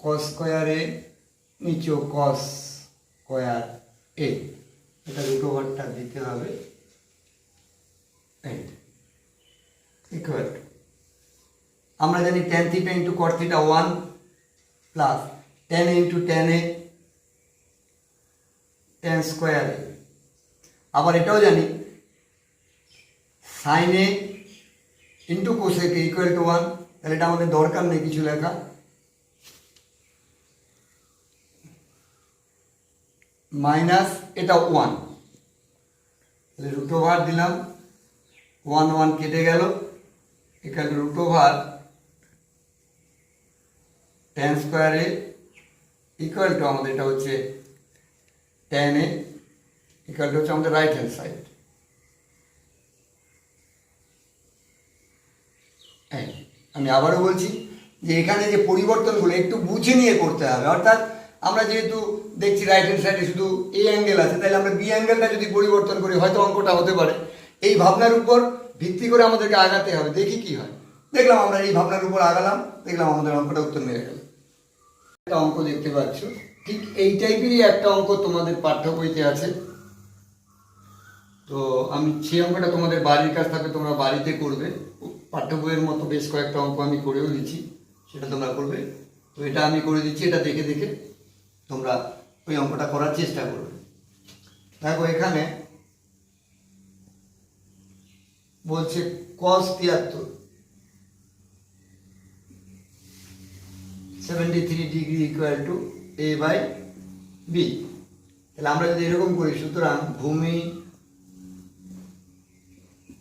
cos স্কয়ার a, নিচেও cos স্কয়ার এ, এটা রুট ওভারটা দিতে হবে ইকুয়াল টু, আমরা জানি tan theta into caught theta 1 plus tan a into tan a tan square a, আবার এটাও জানি sine a into cosec a equal to 1, তাহলে এটা আমাদের দরকার নেই কিছু লেখা, মাইনাস এটা 1, তাহলে রুট ওভার দিলাম 1 1 কেটে গেল, এখানে root over tan square a equal to আমাদের এটা হচ্ছে tan এ ইকুয়াল টু হচ্ছে আমাদের রাইট হ্যান্ড সাইড। আমি আবারও বলছি যে এখানে যে পরিবর্তনগুলো একটু বুঝে নিয়ে করতে হবে, অর্থাৎ আমরা যেহেতু দেখছি রাইট হ্যান্ড সাইডে শুধু এ অ্যাঙ্গেল আছে, তাহলে আমরা বি অ্যাঙ্গেলটা যদি পরিবর্তন করি হয়তো অঙ্কটা হতে পারে। এই ভাবনার উপর ভিত্তি করে আমাদেরকে আগাতে হবে, দেখি কি হয়। দেখলাম আমরা এই ভাবনার উপর আগালাম, দেখলাম আমাদের অঙ্কটা উত্তর মেরে গেল। একটা অঙ্ক দেখতে পাচ্ছ, ঠিক এই টাইপেরই একটা অঙ্ক তোমাদের পাঠ্য বইতে আছে। তো আমি সেই অঙ্কটা তোমাদের বাড়ির কাজ থাকবে, তোমরা বাড়িতে করবে। পাঠ্য বইয়ের মতো বেশ কয়েকটা অঙ্ক আমি করেও দিচ্ছি, সেটা তোমরা করবে। তো এটা আমি করে দিচ্ছি, এটা দেখে দেখে তোমরা ওই অঙ্কটা করার চেষ্টা করবে। দেখো এখানে বলছে cos 73 degree equal to a by B. তাহলে আমরা যদি এরকম করি, সুতরাং ভূমি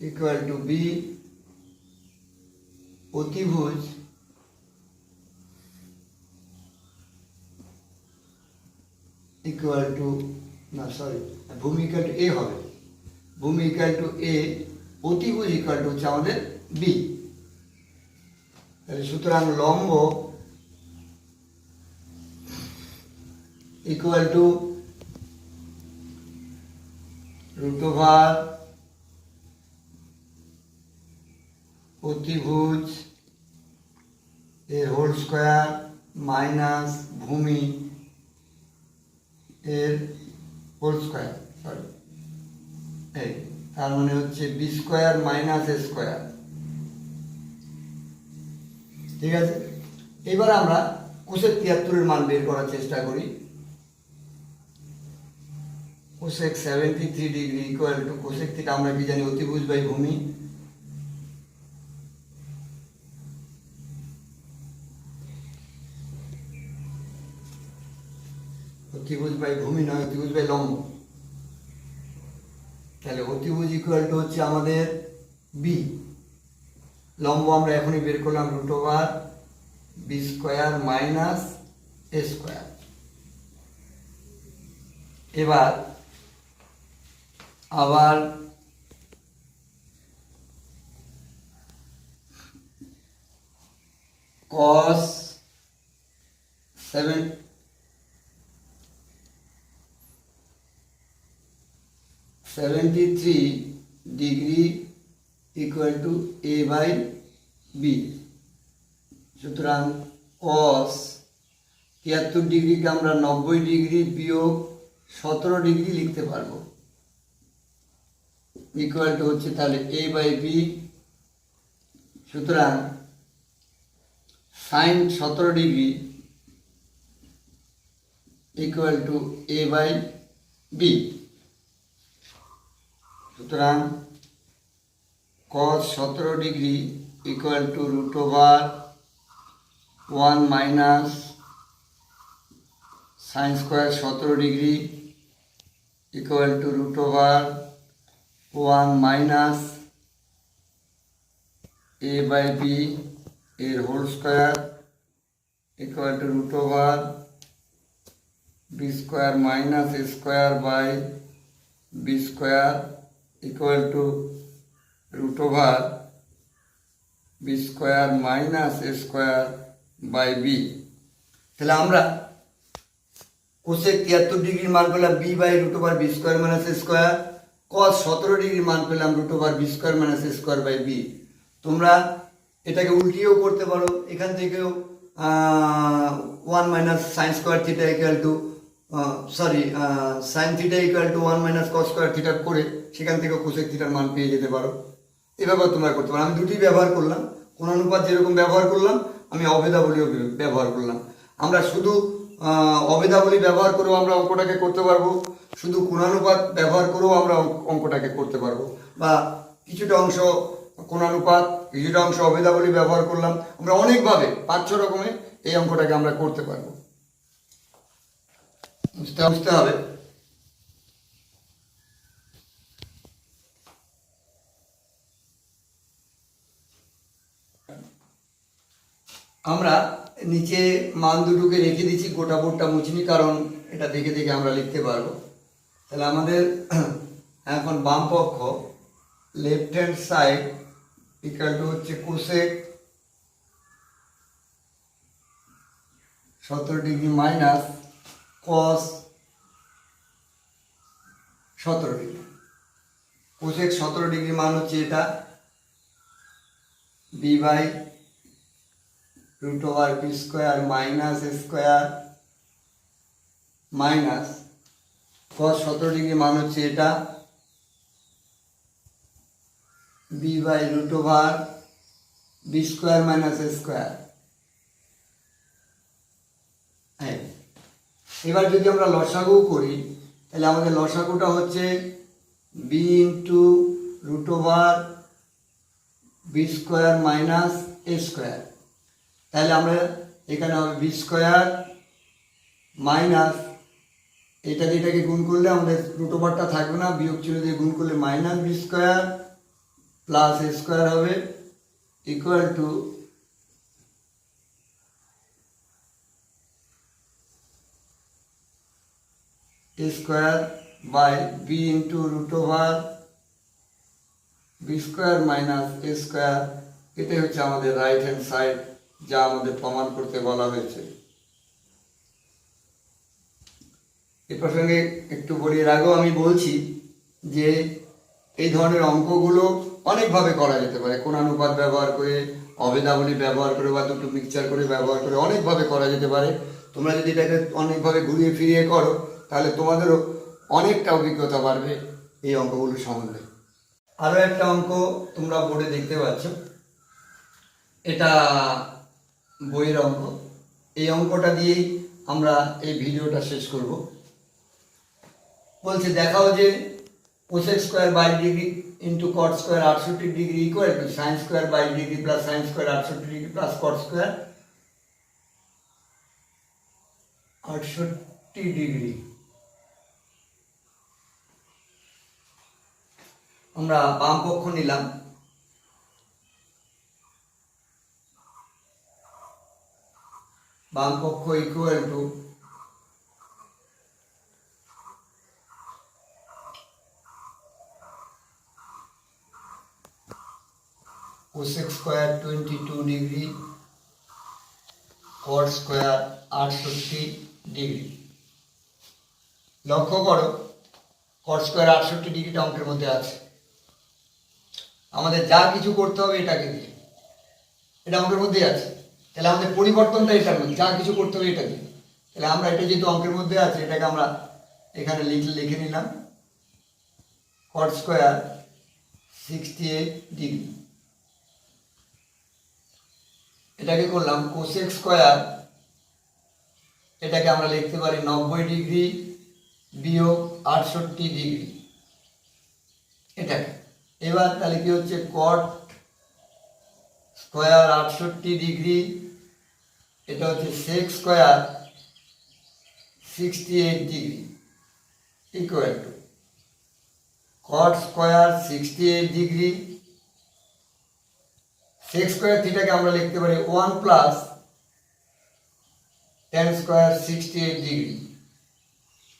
ইকুয়াল টু বি, অতিভুজ ইকুয়াল টু, না সরি, ভূমি ইকুয়াল টু এ হবে, ভূমি ইকুয়াল টু এ, অতিভুজ ইকুয়াল টু হচ্ছে আমাদের বি। তাহলে সুতরাং লম্ব ইকুয়াল টু রুট ওভার অতিভুজ এর হোল স্কোয়ার মাইনাস ভূমি এর হোল স্কোয়ার, সরি এই, তার মানে হচ্ছে বি স্কোয়ার মাইনাস এ স্কোয়ার। ঠিক আছে, এবার আমরা কোসেক 73 মান বের করার চেষ্টা করি। Cosec 73 degree equal to, cosec থেকে আমরা কি জানি, অতিভুজ বাই ভূমি, অতিভুজ বাই ভূমি নয়, অতিভুজ বাই লম্ব। তাহলে অতিভুজ ইকুয়াল টু হচ্ছে আমাদের বি, লম্ব আমরা এখনই বের করলাম root over B square minus এ স্কোয়ার। এবার আবার cos 73 degree equal to A by B. সুতরাং cos 73 ডিগ্রিকে আমরা 90 ডিগ্রি বিয়োগ 17 ডিগ্রি লিখতে পারবো, ইকুয়াল টু হচ্ছে তাহলে এ বাই বি। সুতরাং sine 17 degree equal to A by B. সুতরাং cos 17 degree equal to root over 1 minus sine square 17 degree equal to root over 1 minus A by B এর whole square equal to root over B square minus A square by B square equal to root over B square minus A square by B. তাহলে আমরা cosec 73 ডিগ্রির মান পেলাম b by root over B square minus A square, cos 17 ডিগ্রির মান পেলাম root over B square minus A square by b. তোমরা এটাকে উল্টিয়েও করতে পারো, এখান থেকেও 1 minus sine square theta equal to sorry sine theta equal to 1 minus cos square theta করে সেখান থেকে কোসেক থিটার মান পেয়ে যেতে পারো। এভাবে তোমরা করতে পারো। আমি দুটি ব্যবহার করলাম, কোণানুপাত যেরকম ব্যবহার করলাম আমি অভেদাবলীও ব্যবহার করলাম। আমরা শুধু অভেদাবলী ব্যবহার করেও আমরা অঙ্কটাকে করতে পারবো, শুধু কোণানুপাত ব্যবহার করেও আমরা অঙ্কটাকে করতে পারবো, বা কিছুটা অংশ কোণানুপাত কিছুটা অংশ অভেদাবলী ব্যবহার করলাম। আমরা অনেকভাবে 5-6 রকমে এই অঙ্কটাকে আমরা করতে পারবো। বুঝতে হবে। আমরা নিচে মান দুটোকে রেখে দিচ্ছি, গোটা বোর্ডটা মুছিনি, কারণ এটা দেখে দেখে আমরা লিখতে পারবো। তাহলে আমাদের এখন বাম পক্ষ left hand side equal to হচ্ছে cosec 17 degree minus cos 17 degree. Cosec 17 degree মান হচ্ছে এটা B by root over B square minus square minus cos 17 degree মান হচ্ছে এটা B by root over B square minus square. হ্যাঁ, এবার যদি আমরা লসাগু করি তাহলে আমাদের লসাগুটা হচ্ছে B into root over B square minus এ স্কোয়ার। তাহলে আমরা এখানে হবে বি স্কোয়ার মাইনাস এটা দিয়ে এটাকে গুণ করলে আমাদের রুট ওভারটা থাকবে না, বিয়োগ চিহ্ন দিয়ে গুণ করলে minus b square plus a square হবে equal to a square by b into root over B square minus A square. এটাই হচ্ছে আমাদের রাইট হ্যান্ড সাইড, যা আমাদের প্রমাণ করতে বলা হয়েছে। এ প্রসঙ্গে একটু বলি, এর আগেও আমি বলছি যে এই ধরনের অঙ্কগুলো অনেকভাবে করা যেতে পারে, কোণানুপাত ব্যবহার করে, অভেদাবলী ব্যবহার করে, বা দুটো মিক্সচার করে ব্যবহার করে অনেকভাবে করা যেতে পারে। তোমরা যদি এটাকে অনেকভাবে ঘুরিয়ে ফিরিয়ে করো তাহলে তোমাদেরও অনেকটা অভিজ্ঞতা বাড়বে এই অঙ্কগুলো সম্বন্ধে। আরও একটা অঙ্ক তোমরা বোর্ডে দেখতে পাচ্ছ, এটা বইয়ের অঙ্ক। এই অঙ্কটা দিয়েই আমরা এই ভিডিওটা শেষ করব। বলছে দেখাও যে cosec square by degree into cot square 68 degree equal to sine square by degree plus sine square 68 degree plus cot square 68 degree. আমরা বাম পক্ষ নিলাম, বাম পক্ষ equal to cosec square 22 degree cot square 68 degree. লক্ষ্য করো কট স্কোয়ার 68 ডিগ্রিটা অঙ্কের মধ্যে আছে। আমাদের যা কিছু করতে হবে এটাকে দিয়ে, এটা অঙ্কের মধ্যেই আছে, তাহলে আমাদের পরিবর্তনটা এটার মধ্যে, যা কিছু করতে হবে এটা দিয়ে। তাহলে আমরা এটা যেহেতু অঙ্কের মধ্যে আছে এটাকে আমরা এখানে লিখে নিলাম কট স্কোয়ার 68 ডিগ্রি। এটাকে করলাম কোসেক স্কোয়ার, এটাকে আমরা লিখতে পারি 90 ডিগ্রি বিয়োগ 68 ডিগ্রি এটাকে। এবার তাহলে কি হচ্ছে কট স্কোয়ার 68 ডিগ্রি, এটা হচ্ছে sec square 68 degree equal to cot square 68 degree sec square থিটাকে আমরা লিখতে পারি 1 plus tan square 68 degree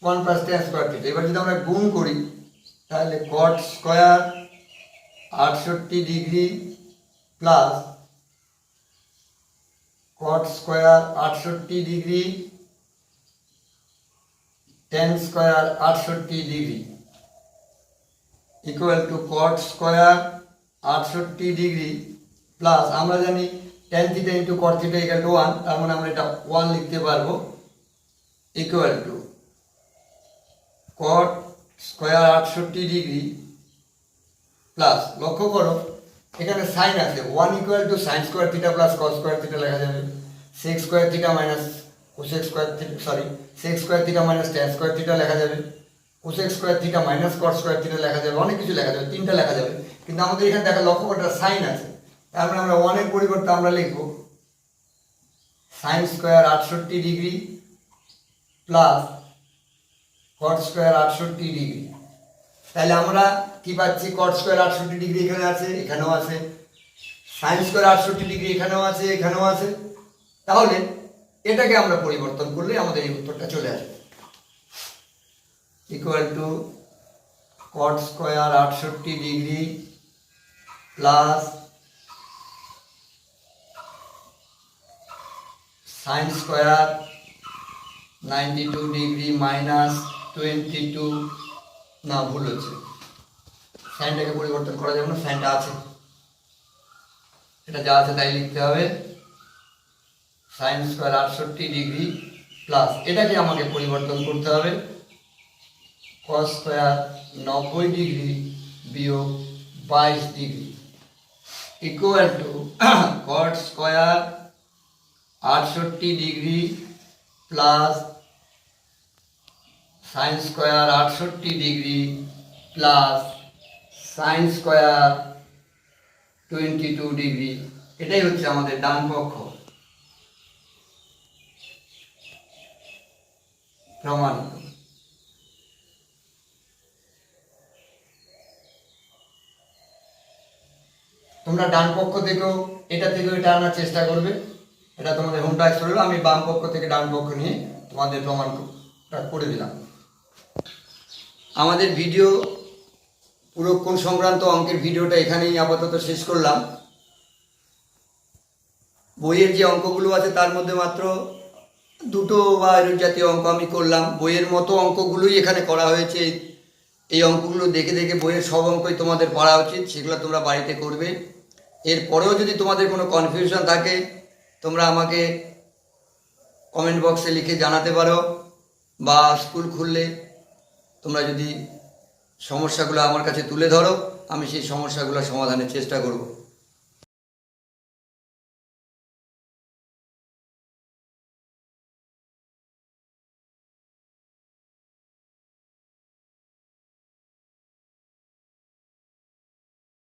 1 plus tan square theta. এবার যদি আমরা গুণ করি তাহলে cot square 68 degree plus cot square 68 degree tan square 68 degree equal to cot square 68 degree plus আমরা জানি tan theta into caught theta equal to 1, তার মানে আমরা এটা 1 লিখতে পারবো equal to cot square 68 degree plus, লক্ষ্য করো এখানে সাইন আছে, 1 equal to sine square theta plus cos square theta লেখা যাবে, sec square theta minus cosec square theta, sorry sec square theta minus tan square theta লেখা যাবে, cosec square theta minus cot square theta লেখা যাবে, অনেক কিছু লেখা যাবে, তিনটা লেখা যাবে। কিন্তু আমাদের এখানে দেখা লক্ষ্য করতে সাইন আছে, তার মানে আমরা 1 এর পরিবর্তে আমরা লিখব sign square 68 degree plus cot square 68 degree. তাহলে আমরা কি পাচ্ছি, কট স্কোয়ার 68 ডিগ্রি এখানে আছে, এখানেও আছে, সাইন স্কোয়ার 68 ডিগ্রি এখানেও আছে, এখানেও আছে। তাহলে এটাকে আমরা পরিবর্তন করলে আমাদের এই উত্তরটা চলে আসবে, equal to cot square 68 degree plus sine square 92 degree minus 22, না ভুল হচ্ছে, সাইনটাকে পরিবর্তন করা যাবে না, সাইনটা আছে, এটা যা আছে তাই লিখতে হবে, সাইন স্কোয়ার 68 ডিগ্রি প্লাস এটাকে আমাকে পরিবর্তন করতে হবে কস স্কোয়ার 90 ডিগ্রি বিয়োগ 22 degree equal to cot square 68 degree plus sine square 68 degree plus sine square 22 degree. এটাই হচ্ছে আমাদের ডান পক্ষ প্রমাণিত। তোমরা ডান পক্ষ থেকেও এটা আনার চেষ্টা করবে, এটা তোমাদের হোম টাস্ক রইল। আমি বাম পক্ষ থেকে ডান পক্ষ নিয়ে তোমাদের প্রমাণটা করে দিলাম। আমাদের ভিডিও পুরক্ষণ সংক্রান্ত অঙ্কের ভিডিওটা এখানেই আপাতত শেষ করলাম। বইয়ের যে অঙ্কগুলো আছে তার মধ্যে মাত্র 2টো বা এর জাতীয় অঙ্ক আমি করলাম, বইয়ের মতো অঙ্কগুলোই এখানে করা হয়েছে। এই অঙ্কগুলো দেখে দেখে বইয়ের সব অঙ্কই তোমাদের পড়া উচিত, সেগুলো তোমরা বাড়িতে করবে। এরপরেও যদি তোমাদের কোনো কনফিউশন থাকে তোমরা আমাকে কমেন্ট বক্সে লিখে জানাতে পারো, বা স্কুল খুললে তোমরা যদি সমস্যাগুলো আমার কাছে তুলে ধরো, আমি সেই সমস্যাগুলো সমাধানের চেষ্টা করব।